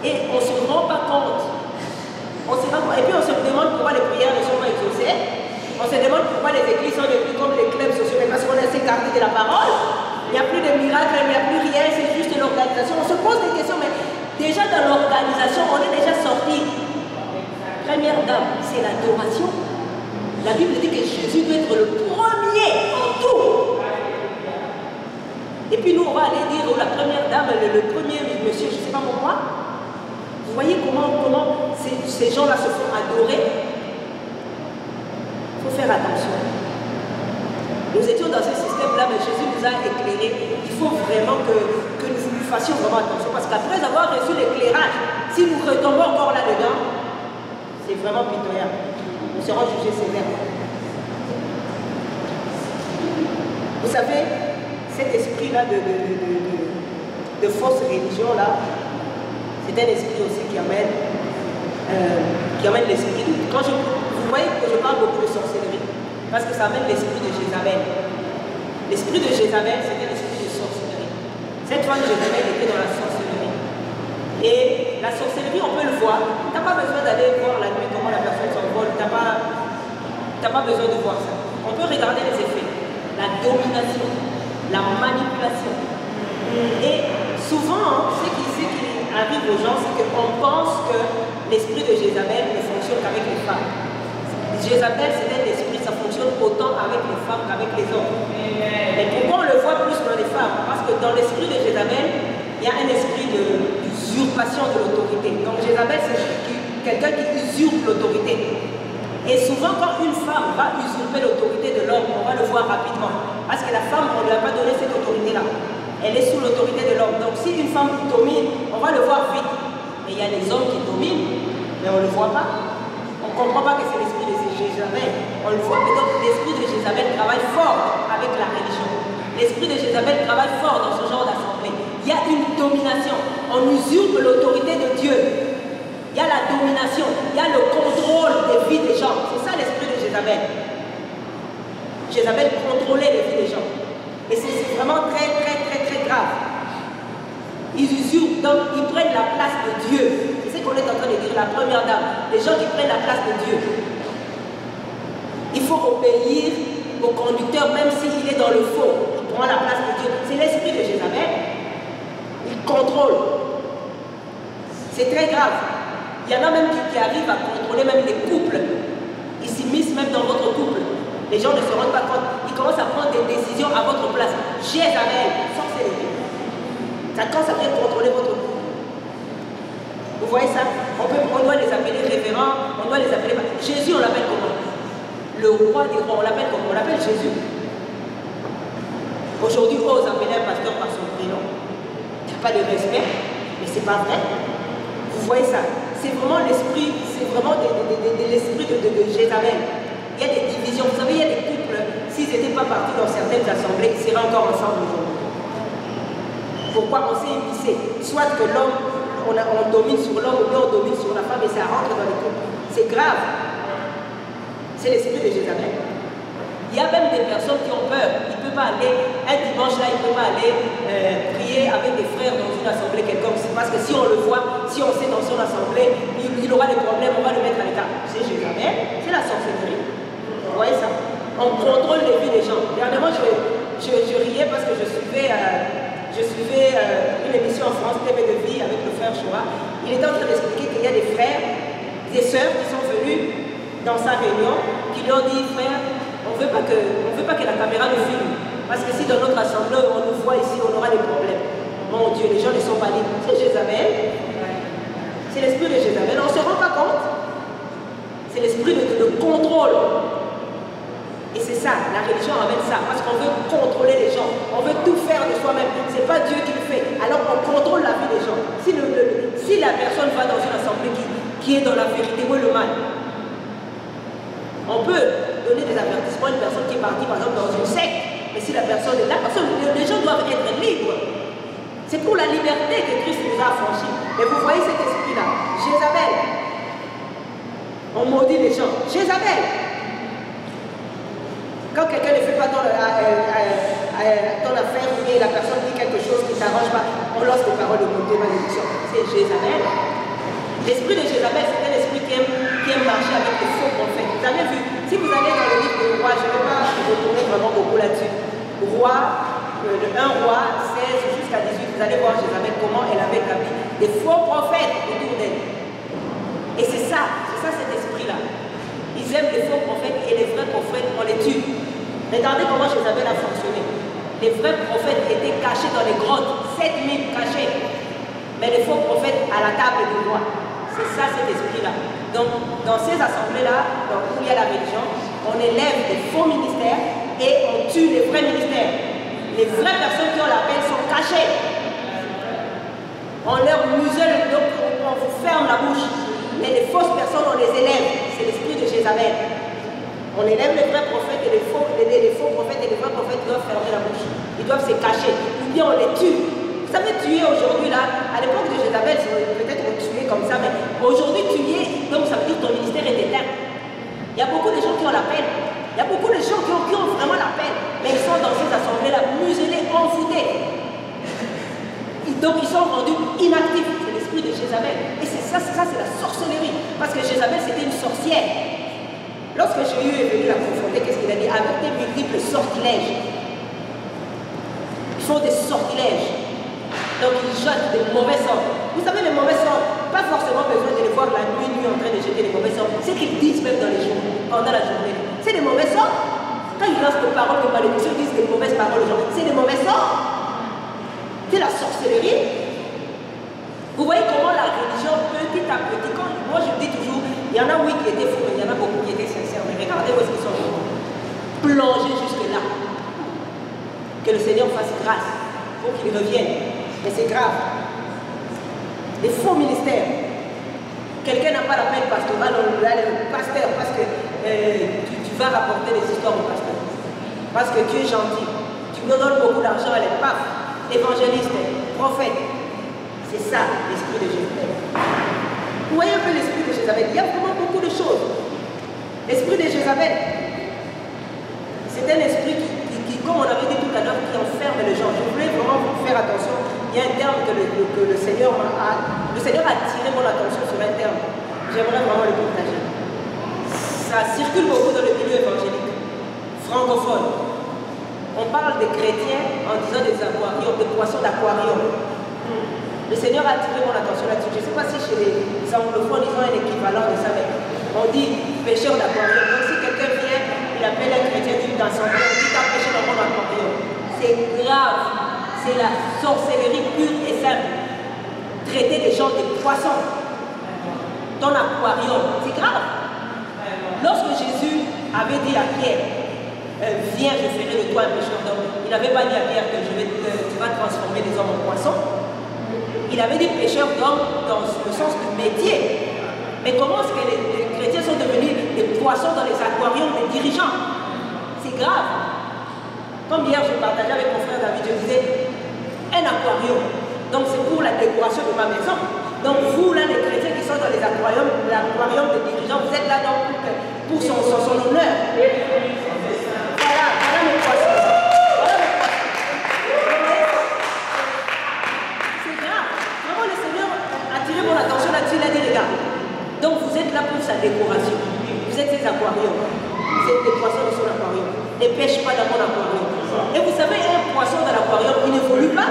Et on ne se rend pas compte. Et puis on se demande pourquoi les prières ne sont pas exaucées. On se demande pourquoi les églises sont devenues comme les clubs sociaux, mais parce qu'on a s'écarté de la parole. Il n'y a plus de miracles, il n'y a plus rien, c'est juste l'organisation. On se pose des questions, mais déjà dans l'organisation, on est déjà sorti. Première dame, c'est l'adoration. La Bible dit que Jésus doit être le premier en tout. Et puis nous, on va aller dire, oh, la première dame, le premier monsieur, je ne sais pas pourquoi. Vous voyez comment ces gens-là se font adorer. Il faut faire attention. Nous étions dans ce système-là, mais Jésus nous a éclairés. Il faut vraiment que nous fassions vraiment attention. Parce qu'après avoir reçu l'éclairage, si nous retombons encore là-dedans, c'est vraiment pitoyable. Nous serons jugés sévères. Vous savez, cet esprit-là de fausse religion-là, c'est un esprit aussi qui amène l'esprit. Vous voyez que je parle beaucoup de sorcellerie, parce que ça amène l'esprit de Jézabel. L'esprit de Jézabel, c'était l'esprit de sorcellerie. Cette femme de Jézabel était dans la sorcellerie. Et la sorcellerie, on peut le voir. Tu n'as pas besoin d'aller voir la nuit comment la personne s'envole. Tu n'as pas besoin de voir ça. On peut regarder les effets. La domination, la manipulation. Et souvent, ce qui arrive aux gens, c'est qu'on pense que l'esprit de Jézabel ne fonctionne qu'avec les femmes. Jézabel, c'est un esprit, ça fonctionne autant avec les femmes qu'avec les hommes. Mais pourquoi on le voit plus dans les femmes? Parce que dans l'esprit de Jézabel, il y a un esprit d'usurpation de l'autorité. Donc Jézabel, c'est quelqu'un qui usurpe l'autorité. Et souvent, quand une femme va usurper l'autorité de l'homme, on va le voir rapidement. Parce que la femme, on ne lui a pas donné cette autorité-là. Elle est sous l'autorité de l'homme. Donc si une femme domine, on va le voir vite. Mais il y a les hommes qui dominent, mais on ne le voit pas. On ne comprend pas que c'est l'esprit de Jézabel. On le voit. Et donc l'esprit de Jézabel travaille fort avec la religion. L'esprit de Jézabel travaille fort dans ce genre d'assemblée. Il y a une domination. On usurpe l'autorité de Dieu. Il y a la domination. Il y a le contrôle des vies des gens. C'est ça l'esprit de Jézabel. Jézabel contrôlait les vies des gens. Et c'est vraiment très grave. Ils usurpent, donc ils prennent la place de Dieu. C'est ce qu'on est en train de dire, la première dame. Les gens qui prennent la place de Dieu. Il faut obéir au conducteur, même s'il est dans le faux. Il prend la place de Dieu. C'est l'esprit de Jézabel. Il contrôle. C'est très grave. Il y en a même qui arrivent à contrôler même les couples. Ils s'immiscent même dans votre couple. Les gens ne se rendent pas compte. qui commence à prendre des décisions à votre place. Jézabel, sorcellerie. Ça commence à bien contrôler votre vie. Vous voyez ça? On doit les appeler révérends, on doit les appeler... Jésus, on l'appelle comment? Le roi des rois, on l'appelle comment? On l'appelle Jésus. Aujourd'hui, ose appeler un pasteur par son prénom. Il n'y a pas de respect, mais ce n'est pas vrai. Vous voyez ça? C'est vraiment l'esprit, c'est vraiment l'esprit de Jézabel. Il y a des divisions. Vous savez, il y a des couples, s'ils n'étaient pas partis dans certaines assemblées, ils seraient encore ensemble aujourd'hui. Pourquoi? On s'est émissé. Soit que l'homme, on domine sur l'homme, ou bien on domine sur la femme, et ça rentre dans les couples. C'est grave. C'est l'esprit de Jézabel. Il y a même des personnes qui ont peur. Il ne peut pas aller, un dimanche là, il ne peut pas aller prier avec des frères dans une assemblée quelconque. Parce que si on le voit, si on sait dans son assemblée, il aura des problèmes, on va le mettre à l'écart. C'est Jézabel, c'est la sorcellerie. Vous voyez ça? On contrôle les vies des gens. Dernièrement, je riais parce que je suivais une émission en France, TV de vie, avec le frère Shoah. Il était en train d'expliquer qu'il y a des frères, des sœurs qui sont venus dans sa réunion, qui lui ont dit, frère, on ne veut pas que la caméra nous filme. Parce que si dans notre assemblée, on nous voit ici, on aura des problèmes. Mon Dieu, les gens ne sont pas libres. C'est Jézabel. C'est l'esprit de Jézabel. On ne se rend pas compte. C'est l'esprit de contrôle. Et c'est ça, la religion amène ça. Parce qu'on veut contrôler les gens. On veut tout faire de soi-même. Ce n'est pas Dieu qui le fait. Alors on contrôle la vie des gens. Si la personne va dans une assemblée qui est dans la vérité, où est le mal? On peut donner des avertissements à une personne qui est partie par exemple dans une secte, mais si la personne est là, les gens doivent être libres. C'est pour la liberté que Christ nous a affranchis. Et vous voyez cet esprit-là, Jézabel. On maudit les gens. Jézabel. Quand quelqu'un ne fait pas ton affaire, et la personne dit quelque chose qui ne t'arrange pas, on lance des paroles de malédiction. C'est Jézabel. L'esprit de Jézabel, c'est un esprit qui aime marcher avec les faux prophètes. Vous avez vu, si vous allez dans le livre de Roi, je ne vais pas retourner vraiment beaucoup là-dessus. Roi, de 1 Roi 16 jusqu'à 18, vous allez voir Jézabel comment elle avait établi des faux prophètes autour d'elle. Et c'est ça cet esprit-là. Ils aiment les faux prophètes et les vrais prophètes, on les tue. Regardez comment Jézabel a fonctionné. Les vrais prophètes étaient cachés dans les grottes, 7000 cachés. Mais les faux prophètes à la table du roi. C'est ça cet esprit-là. Donc, dans ces assemblées-là, où il y a la religion, on élève des faux ministères et on tue les vrais ministères. Les vraies personnes qui ont la paix sont cachées. On leur muselle, donc on vous ferme la bouche. Mais les fausses personnes, on les élève. C'est l'esprit de Jézabel. On élève les vrais prophètes et les faux prophètes et les vrais prophètes doivent fermer la bouche. Ils doivent se cacher. Ou bien on les tue. Vous savez, tuer aujourd'hui, là, à l'époque de Jézabel, peut-être on tuait comme ça, mais aujourd'hui, tuer, donc ça veut dire que ton ministère est éteint. Il y a beaucoup de gens qui ont la peine. Il y a beaucoup de gens qui ont vraiment la peine, mais ils sont dans ces assemblées-là, muselés, envoûtés. Donc ils sont rendus inactifs. C'est l'esprit de Jézabel. Et c'est ça, c'est la sorcellerie. Parce que Jézabel, c'était une sorcière. Lorsque Jéhu est venu la confronter, qu'est-ce qu'il a dit? Avec des multiples sortilèges. Ils font des sortilèges. Donc ils jettent des mauvais sorts. Vous savez, les mauvais sorts, pas forcément besoin de les voir la nuit en train de jeter les mauvais sorts. C'est qu'ils disent même dans les jours, pendant la journée. C'est des mauvais sorts. Quand ils lancent des paroles de malédiction, ils disent des mauvaises paroles aux gens. C'est des mauvais sorts. C'est la sorcellerie. Vous voyez comment la religion, petit à petit, moi je dis toujours, il y en a oui qui étaient faux, mais il y en a beaucoup qui étaient sincères. Mais regardez où est-ce qu'ils sont plongés jusque-là. Que le Seigneur fasse grâce pour qu'ils reviennent. Mais c'est grave. Les faux ministères. Quelqu'un n'a pas la peine pastorale, on lui a le pasteur parce que tu vas rapporter des histoires au pasteur. Parce que tu es gentil. Tu me donnes beaucoup d'argent, elle est paf. Évangéliste, prophète. C'est ça l'esprit de Jézabel. Vous voyez un peu l'esprit de Jézabel. Il y a vraiment beaucoup de choses. L'esprit de Jézabel, c'est un esprit qui, comme on avait dit tout à l'heure, qui enferme les gens. Je voulais vraiment faire attention. Il y a un terme que le Seigneur a attiré mon attention sur un terme. J'aimerais vraiment le partager. Ça circule beaucoup dans le milieu évangélique, francophone. On parle des chrétiens en disant des aquariums, des poissons d'aquarium. Le Seigneur a attiré mon attention là-dessus. Je ne sais pas si chez les anglophones, ils ont un équivalent de ça, mais on dit pêcheur d'aquarium. Donc si quelqu'un vient, il appelle un chrétien d'une assemblée, on dit c'est grave. C'est la sorcellerie pure et simple. Traiter des gens des poissons dans l'aquarium, c'est grave. Lorsque Jésus avait dit à Pierre, viens, je ferai de toi un pêcheur d'hommes, il n'avait pas dit à Pierre que tu vas transformer les hommes en poissons. Il avait dit pêcheur d'hommes dans le sens du métier. Mais comment est-ce que les chrétiens sont devenus des poissons dans les aquariums des dirigeants? C'est grave. Comme hier, je partageais avec mon frère David, je disais, un aquarium, donc c'est pour la décoration de ma maison. Donc vous, là, les chrétiens qui sont dans les aquariums, l'aquarium des dirigeants, vous êtes là donc pour son honneur. Voilà mes poissons. C'est grave. Vraiment, le Seigneur a attiré mon attention là-dessus, il a dit, regarde, donc vous êtes là pour sa décoration. Vous êtes des aquariums. Vous êtes des poissons de son aquarium. Ne pêche pas dans mon aquarium. Et vous savez, un poisson dans l'aquarium, il n'évolue pas.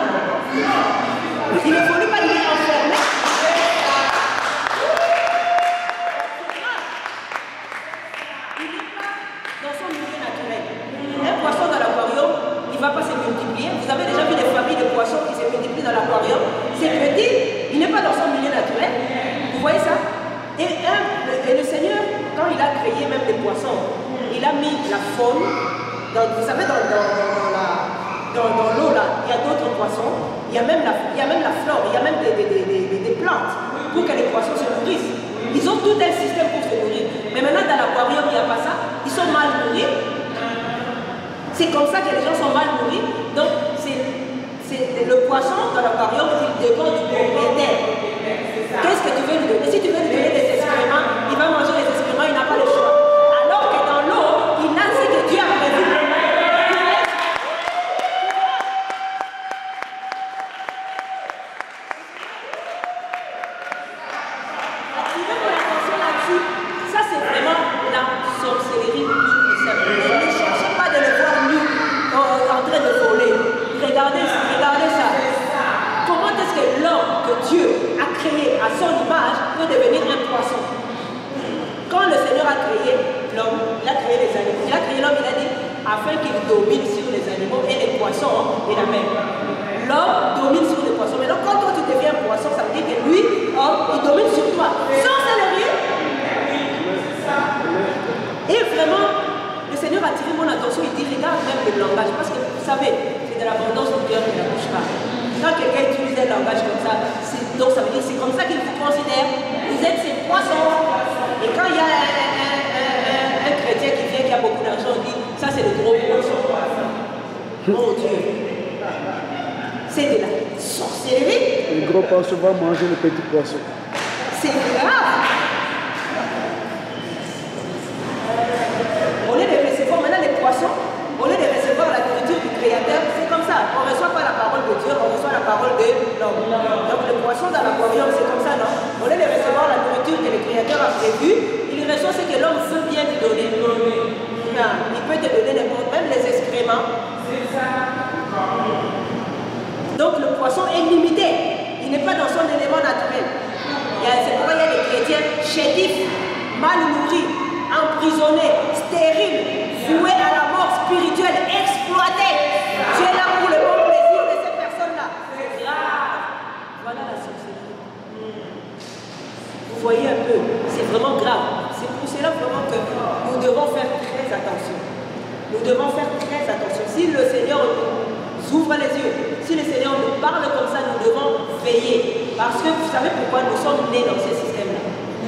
Il n'évolue pas, il est enfermé. Il n'est pas dans son milieu naturel. Un poisson dans l'aquarium, il ne va pas se multiplier. Vous avez déjà vu des familles de poissons qui se multiplient dans l'aquarium. C'est petit, il n'est pas dans son milieu naturel. Vous voyez ça? Et le Seigneur, quand il a créé même les poissons, il a mis la faune, vous savez, dans l'eau là, il y a d'autres poissons, il y a même la flore, il y a même des plantes pour que les poissons se nourrissent. Ils ont tout un système pour se nourrir. Mais maintenant dans l'aquarium, il n'y a pas ça, ils sont mal nourris. C'est comme ça que les gens sont mal nourris. Donc le poisson dans l'aquarium, il dépend du propriétaire. Qu'est-ce que tu veux lui donner? Si tu veux lui donner des excréments, il va manger les excréments, il n'a pas le choix. Alors que dans l'eau, il a ce que Dieu a prévu pour lui. Attirez mon attention là-dessus. Ça, c'est vraiment la sorcellerie pure et simple. Ne cherchez pas de le voir nu en train de voler. Regardez ça. Comment est-ce que l'homme que Dieu a créé à son image peut devenir un poisson? Quand le Seigneur a créé l'homme, il a créé les animaux. Il a créé l'homme, il a dit, afin qu'il domine sur les animaux et les poissons et la mer. L'homme domine sur les poissons. Mais donc quand toi tu deviens un poisson, ça veut dire que lui, homme, il domine sur toi. Sorcellerie. Et vraiment, le Seigneur a tiré mon attention, il dit, regarde même le langage. Parce que vous savez, c'est de l'abondance du cœur que la bouche parle. Quand quelqu'un utilise un langage comme ça, donc ça veut dire que c'est comme ça qu'il vous considère. Vous êtes ces poissons. Et quand il y a un chrétien qui vient, qui a beaucoup d'argent, il dit, ça c'est le gros poisson. Mon Dieu. C'est de la sorcellerie. Le gros poisson va manger le petit poisson. C'est grave. Au lieu de recevoir maintenant les poissons, au lieu de recevoir la nourriture du Créateur, c'est comme ça. On ne reçoit pas la parole de Dieu, on reçoit la parole de l'homme. Donc le poisson dans l'aquarium, c'est comme ça, non? Au lieu de recevoir la nourriture que le Créateur a prévue, il reçoit ce que l'homme veut bien lui donner. Non, il peut te donner même les excréments. Donc le poisson est limité. Il n'est pas dans son élément naturel. C'est pourquoi il y a des chrétiens chétifs, mal nourris, emprisonnés, stériles, voués à la mort spirituelle, exploités. Tu es là pour le bon plaisir de ces personnes-là. C'est grave. Voilà la sorcellerie. Vous voyez un peu, c'est vraiment grave. C'est pour cela vraiment que nous devons faire très attention. Nous devons faire très attention. Si le Seigneur nous ouvre les yeux, si le Seigneur nous parle comme ça, nous devons veiller. Parce que vous savez pourquoi nous sommes nés dans ce système-là.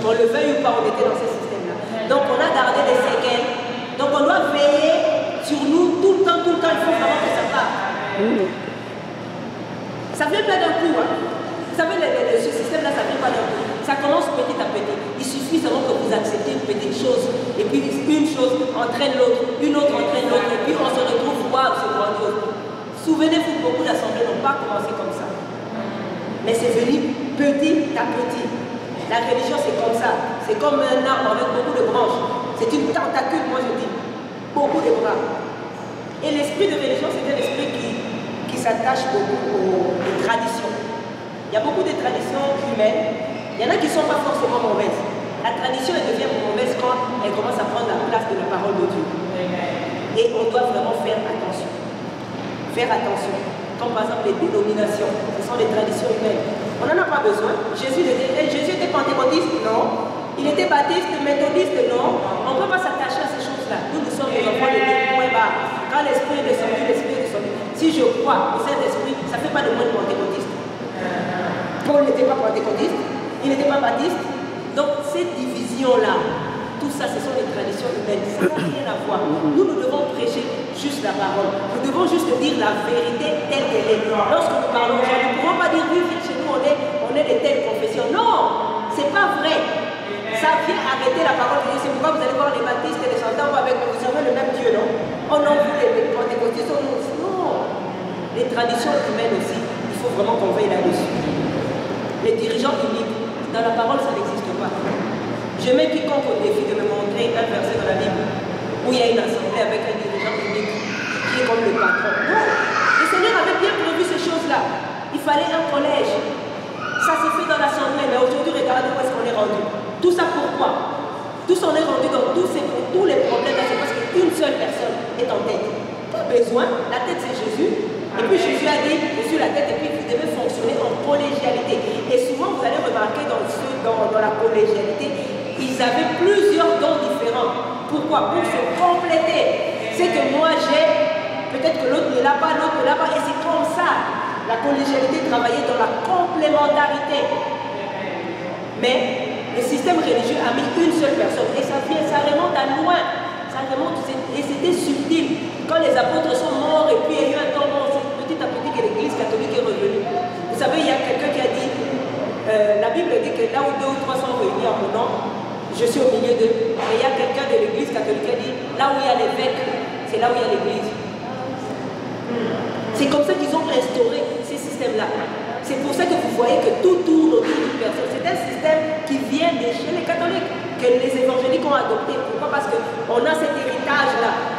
On le veuille ou pas, on était dans ce système-là. Donc on a gardé des séquelles. Donc on doit veiller sur nous tout le temps, il faut vraiment que ça parte. Ça vient pas d'un coup. Hein. Vous savez, ce système-là, ça vient pas d'un coup. Ça commence petit à petit. Il suffit seulement que vous acceptez une petite chose. Et puis une chose entraîne l'autre, une autre entraîne l'autre. Et puis on se retrouve, waouh, c'est grandiose. Souvenez-vous, beaucoup d'assemblées n'ont pas commencé comme ça. Mais c'est venu petit à petit. La religion, c'est comme ça. C'est comme un arbre avec beaucoup de branches. C'est une tentacule, moi je dis. Beaucoup de bras. Et l'esprit de religion, c'est un esprit qui s'attache beaucoup aux traditions. Il y a beaucoup de traditions humaines. Il y en a qui ne sont pas forcément mauvaises. La tradition, elle devient mauvaise quand elle commence à prendre la place de la parole de Dieu. Et on doit vraiment faire attention. faire attention. Comme par exemple les dénominations, ce sont des traditions humaines. On n'en a pas besoin. Jésus était pentecôtiste? Non. Il était baptiste, méthodiste? Non. On ne peut pas s'attacher à ces choses-là. Nous sommes les enfants de Dieu. Quand l'Esprit est descendu, l'Esprit est descendu. Si je crois au Saint-Esprit, ça ne fait pas de moi de pentecôtiste. Paul n'était pas pentecôtiste, il n'était pas baptiste. Donc cette division-là, tout ça, ce sont des traditions humaines. Ça n'a rien à voir. Nous devons prêcher juste la parole. Nous devons juste dire la vérité telle qu'elle est. Lorsque nous parlons aux gens, nous ne pouvons pas dire, oui, chez nous, on est de telles confessions. Non, ce n'est pas vrai. Ça vient arrêter la parole de Dieu. C'est pourquoi vous allez voir les baptistes et les chantants avec vous servez le même Dieu, non? On en vous les pentecôtistes, non. Les traditions humaines aussi, il faut vraiment qu'on veille là-dessus. Les dirigeants uniques, dans la parole, ça n'existe pas. Je mets quiconque au défi de me montrer un verset dans la Bible où il y a une assemblée avec un dirigeant unique qui est comme le patron. Non, le Seigneur avait bien prévu ces choses-là. Il fallait un collège. Ça s'est fait dans l'assemblée, mais aujourd'hui, regardez où est-ce qu'on est rendu. Tout ça pourquoi? Tout ça on est rendu dans tous les problèmes, c'est parce qu'une seule personne est en tête. Pas besoin, la tête c'est Jésus. Et puis Jésus a dit, je suis la tête, et puis vous devez fonctionner en collégialité. Et souvent vous allez remarquer dans la collégialité, ils avaient plusieurs dons différents. Pourquoi? Pour se compléter. C'est que moi j'ai, peut-être que l'autre ne l'a pas, l'autre ne l'a pas, et c'est comme ça. La collégialité travaillait dans la complémentarité. Mais le système religieux a mis une seule personne, et ça remonte à loin. Ça remonte, et c'était subtil. Quand les apôtres sont morts, et puis il y a eu un temps mort, petit à petit que l'église catholique est revenue. Vous savez, il y a quelqu'un qui a dit, la Bible dit que là où 2 ou 3 sont réunis en mon nom, je suis au milieu d'eux. Mais il y a quelqu'un de l'église catholique qui a dit, là où il y a l'évêque, c'est là où il y a l'église. C'est comme ça qu'ils ont instauré ces systèmes-là. C'est pour ça que vous voyez que tout tourne autour d'une personne. C'est un système qui vient de chez les catholiques, que les évangéliques ont adopté. Pourquoi? Parce qu'on a cet héritage-là.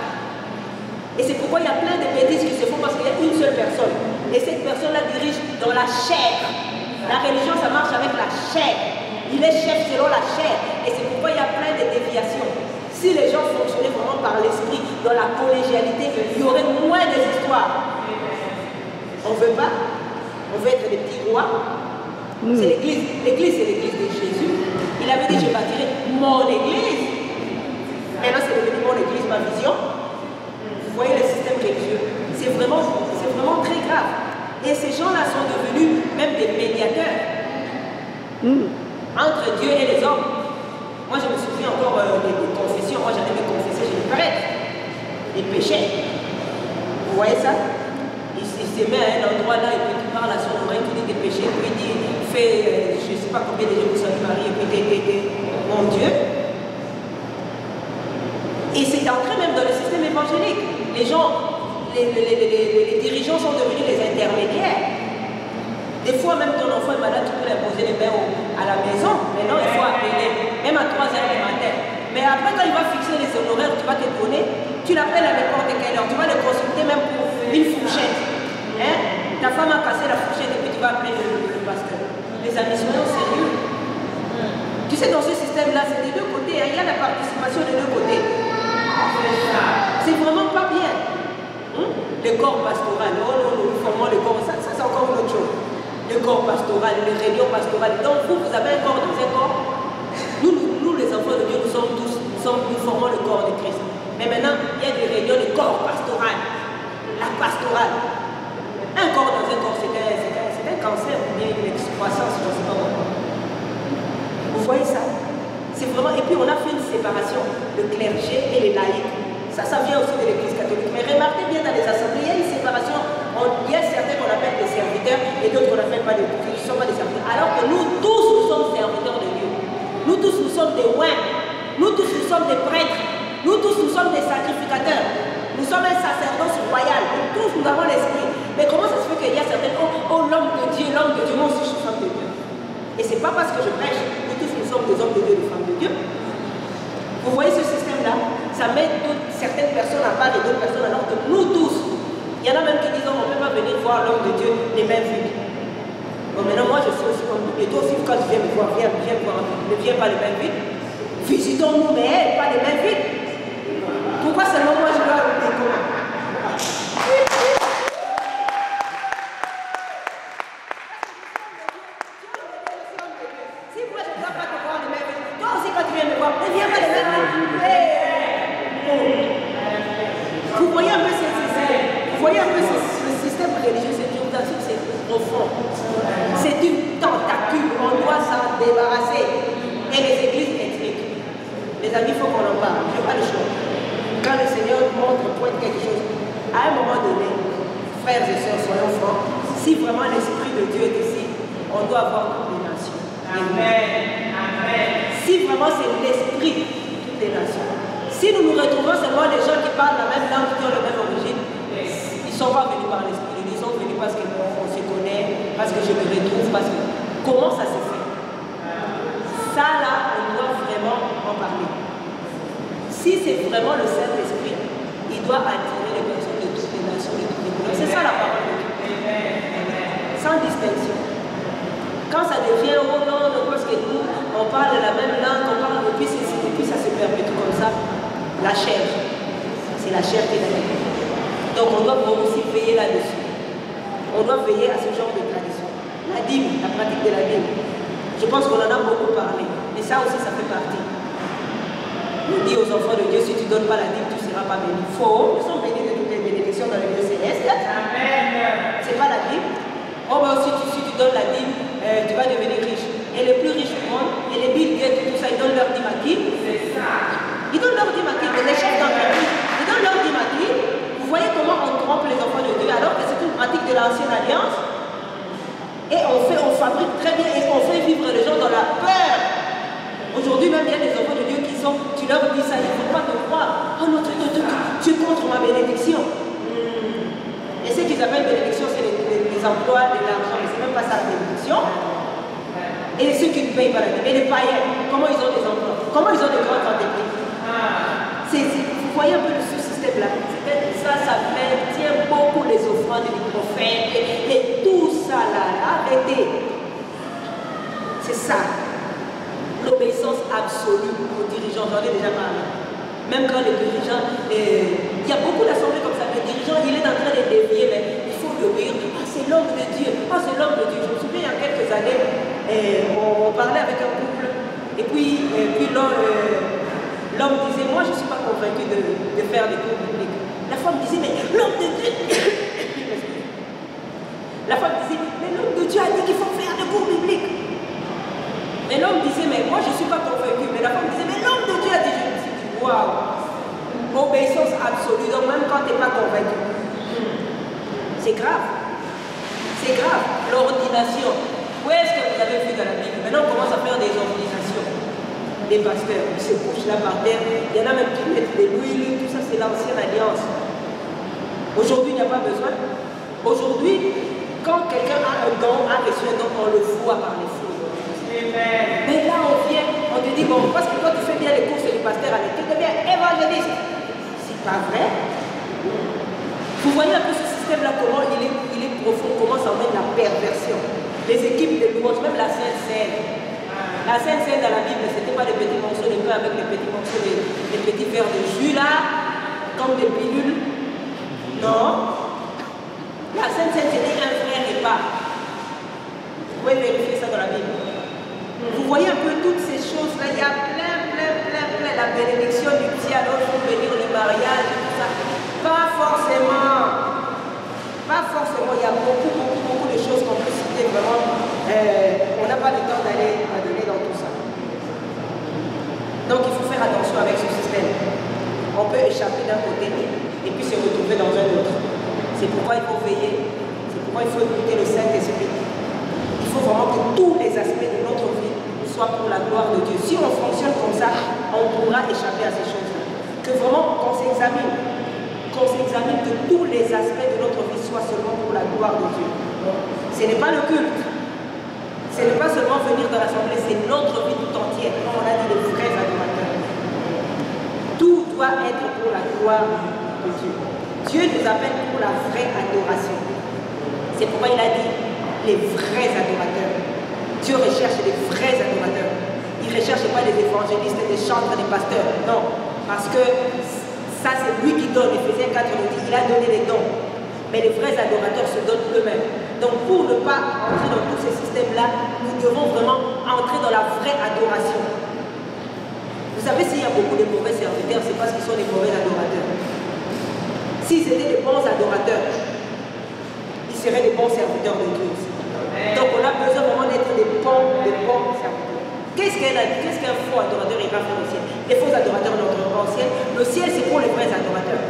Et c'est pourquoi il y a plein de bêtises qui se font parce qu'il y a une seule personne. Et cette personne-là dirige dans la chair. La religion, ça marche avec la chair. Il est chef selon la chair. Et c'est pourquoi il y a plein de déviations. Si les gens fonctionnaient vraiment par l'esprit, dans la collégialité, il y aurait moins d'histoires. On ne veut pas. On veut être des petits rois. C'est l'église. L'église, c'est l'église de Jésus. Il avait dit, je bâtirai mon église. Maintenant, c'est devenu mon église, ma vision. Vous voyez le système religieux. C'est vraiment très grave. Et ces gens-là sont devenus même des médiateurs entre Dieu et les hommes. Moi, je me souviens encore des confessions. Moi, j'allais me confesser chez les prêtres. Les péchés. Vous voyez ça? Il se met à un endroit là et puis il parle à son oreille, il dit des péchés, puis il dit, fais, je ne sais pas combien de jours vous savez Marie, et puis t'es mon Dieu. Et c'est entré même dans le système évangélique. Les gens, les dirigeants sont devenus les intermédiaires. Des fois, même ton enfant est malade, tu peux l'imposer les mains à la maison. Mais non, il faut appeler, même à 3 heures du matin. Mais après, quand il va fixer les honoraires que tu vas te donner, tu l'appelles à n'importe quelle heure. Tu vas le consulter même pour une fourchette. Hein? Ta femme a cassé la fourchette et puis tu vas appeler le pasteur. Les amis, soyons sérieux. Tu sais, dans ce système-là, c'est des deux côtés. Hein? Il y a la participation des deux côtés. C'est vraiment pas bien. Le corps pastoral, nous formons le corps, ça c'est encore une autre chose. Le corps pastoral, les réunions pastorales. Donc vous avez un corps dans un corps. Nous les enfants de Dieu, nous formons le corps de Christ. Mais maintenant, il y a des réunions de corps pastoral. La pastorale. Un corps dans un corps, c'est un cancer ou bien une excroissance, je ne sais pas pourquoi. Vous voyez ça? C'est vraiment. Et puis on a fait une séparation, le clergé et les laïcs. Ça vient aussi de l'église catholique. Mais remarquez bien dans les assemblées, il y a une séparation. Il y a certains qu'on appelle des serviteurs et d'autres qu'on n'appelle pas des serviteurs. Ils ne sont pas des serviteurs. Alors que nous tous, nous sommes serviteurs de Dieu. Nous tous, nous sommes des rois. Nous tous, nous sommes des prêtres. Nous tous, nous sommes des sacrificateurs. Nous sommes un sacerdoce royal. Nous tous, nous avons l'esprit. Mais comment ça se fait qu'il y a certains, l'homme de Dieu, moi aussi je suis femme de Dieu. Et ce n'est pas parce que je prêche, nous tous, nous sommes des hommes de Dieu, des femmes de Dieu. Vous voyez ce système-là? Ça met certaines personnes à part et d'autres personnes, alors que nous tous, il y en a même qui disent on ne peut pas venir voir l'homme de Dieu les mains vides. Bon, maintenant, moi je suis aussi comme vous, et toi aussi, quand tu viens me voir, viens me voir, ne viens pas les mains vides. Visitons-nous, mais pas les mains vides. Pourquoi seulement moi je dois le décorer? voyez un peu le système religieux, je vous assure, c'est profond. C'est une tentacule, on doit s'en débarrasser. Et les églises expliquent. Les amis, il faut qu'on en parle, je n'ai pas le choix. Quand le Seigneur montre, pointe quelque chose, à un moment donné, frères et sœurs, soyons francs, si vraiment l'Esprit de Dieu est ici, on doit avoir toutes les nations. Amen. Amen. Si vraiment c'est l'Esprit de toutes les nations. Si nous nous retrouvons seulement les gens qui parlent la même langue, qui ont la même origine, ils ne sont pas venus par l'Esprit. Ils sont venus parce qu'on se connaît, parce que je me retrouve, parce que... Comment ça se fait? Ça là, on doit vraiment en parler. Si c'est vraiment le Saint-Esprit, il doit attirer les personnes de toutes les nations, de toutes les couleurs. C'est ça la parole de Dieu. Sans distinction. Quand ça devient oh non, parce que nous, on parle la même langue, on parle depuis ceci, et puis ça se permet tout comme ça, la chair. C'est la chair qui est là. Donc on doit aussi veiller là-dessus. On doit veiller à ce genre de tradition. La dîme, la pratique de la dîme. Je pense qu'on en a beaucoup parlé. Et ça aussi, ça fait partie. On dit aux enfants de Dieu, si tu ne donnes pas la dîme, tu ne seras pas béni. Faux. Nous sommes bénis de toutes les bénédictions dans le lieu céleste. Amen. Ce n'est pas la dîme. Oh, ben, si tu donnes la dîme, tu vas devenir riche. Et les plus riches du monde, et les Bill Gates et tout ça, ils donnent leur dîme à qui? C'est ça. Ils donnent leur dîme à qui? Les chefs d'entreprise, ils donnent leur dîme à qui? Vous voyez comment on trompe les enfants de Dieu alors que c'est une pratique de l'ancienne alliance? Et on fabrique très bien et on fait vivre les gens dans la peur. Aujourd'hui même, il y a des enfants de Dieu qui sont, tu leur dis ça, ils ne vont pas te croire. Oh non, tu es contre ma bénédiction. Et ce qu'ils appellent bénédiction, c'est les emplois de l'argent. Mais ce n'est même pas ça la bénédiction. Et ceux qui ne payent pas la dîme. Et les païens, comment ils ont des emplois? Comment ils ont des grandes entreprises? Vous voyez un peu ce système-là. Ça maintient beaucoup les offrandes des prophètes et tout ça là. Arrêtez. C'est ça. L'obéissance absolue aux dirigeants. J'en ai déjà parlé. Même quand les dirigeants, il y a beaucoup d'assemblées comme ça. Le dirigeant, il est en train de dévier, mais il faut l'obéir. Ah, c'est l'homme de Dieu. Ah, c'est l'homme de Dieu. Je me souviens il y a quelques années, on parlait avec un couple. Et puis l'homme disait, moi je ne suis pas convaincu de faire des cours bibliques. La femme disait, mais l'homme de Dieu... La femme disait, mais l'homme de Dieu a dit qu'il faut faire des cours bibliques. Et l'homme disait, mais moi je ne suis pas convaincu. Mais la femme disait, mais l'homme de Dieu a dit, je me suis dit, waouh, obéissance absolue, donc même quand tu n'es pas convaincu. C'est grave. C'est grave. L'ordination. Où est-ce que vous avez vu dans la Bible? Maintenant on commence à faire des ordinations. Des pasteurs, ils se couchent là par terre. Il y en a même qui mettent de l'huile, tout ça c'est l'ancienne alliance. Aujourd'hui il n'y a pas besoin. Aujourd'hui, quand quelqu'un a un don, a reçu un don, on le voit par les fous. Mais là on vient, on te dit, bon, parce que quand tu fais bien les courses du pasteur avec, tu deviens évangéliste. C'est pas vrai. Vous voyez un peu ce système-là, comment il est profond, comment ça emmène la perversion. Les équipes de louanges, même la Sainte Seine. La Sainte Seine dans la Bible, ce n'était pas des petits morceaux de pain avec des petits morceaux, des petits verres de jus là, comme des pilules. Non. La Sainte Seine, c'était un vrai repas. Vous pouvez vérifier ça dans la Bible. Vous voyez un peu toutes ces choses-là, il y a plein. La bénédiction du petit alors il faut venir le mariage et tout ça. Pas forcément. Pas forcément. Il y a beaucoup de choses qu'on peut citer vraiment. On n'a pas le temps d'aller donner dans tout ça. Donc il faut faire attention avec ce système. On peut échapper d'un côté et puis se retrouver dans un autre. C'est pourquoi il faut veiller. C'est pourquoi il faut écouter le Saint-Esprit. Il faut vraiment que tous les aspects de notre vie soient pour la gloire de Dieu. Si on fonctionne comme ça, on pourra échapper à ces choses-là. Que vraiment qu'on s'examine. Qu'on s'examine que tous les aspects de notre vie soient seulement pour la gloire de Dieu. Ce n'est pas le culte. Ce n'est pas seulement venir dans l'assemblée, c'est notre vie tout entière. Comme on a dit, les vrais adorateurs. Tout doit être pour la gloire de Dieu. Dieu nous appelle pour la vraie adoration. C'est pourquoi il a dit les vrais adorateurs. Dieu recherche les vrais adorateurs. Il ne recherche pas des évangélistes, des chantres, des pasteurs. Non, parce que ça c'est lui qui donne. Éphésiens 4 nous dit, il a donné les dons. Mais les vrais adorateurs se donnent eux-mêmes. Donc pour ne pas entrer dans tous ces systèmes-là, nous devons vraiment entrer dans la vraie adoration. Vous savez, s'il y a beaucoup de mauvais serviteurs, c'est parce qu'ils sont des mauvais adorateurs. S'ils étaient des bons adorateurs, serez des bons serviteurs de Dieu aussi. Donc on a besoin vraiment d'être des bons serviteurs. Qu'est-ce qu'un faux adorateur ira faire au ciel? Les faux adorateurs n'entreront pas au ciel. Le ciel, c'est pour les vrais adorateurs.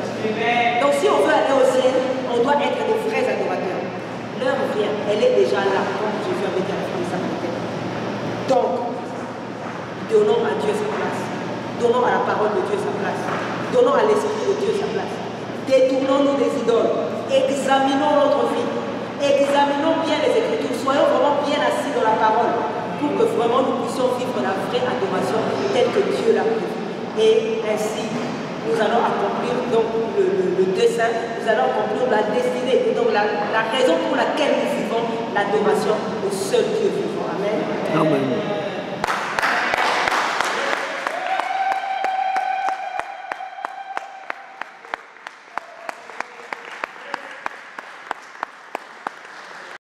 Donc si on veut aller au ciel, on doit être des vrais adorateurs. L'heure vient, elle est déjà là, comme Jésus avait dit à la femme samaritaine. Donc, donnons à Dieu sa place. Donnons à la parole de Dieu sa place. Donnons à l'Esprit de Dieu sa place. Détournons-nous des idoles. Examinons notre vie. Examinons bien les Écritures. Soyons vraiment bien assis dans la parole pour que vraiment nous puissions vivre la vraie adoration telle que Dieu l'a prévue. Et ainsi, nous allons accomplir donc le dessein, nous allons accomplir la destinée. Et donc la raison pour laquelle nous vivons l'adoration au seul Dieu vivant. Amen. Amen.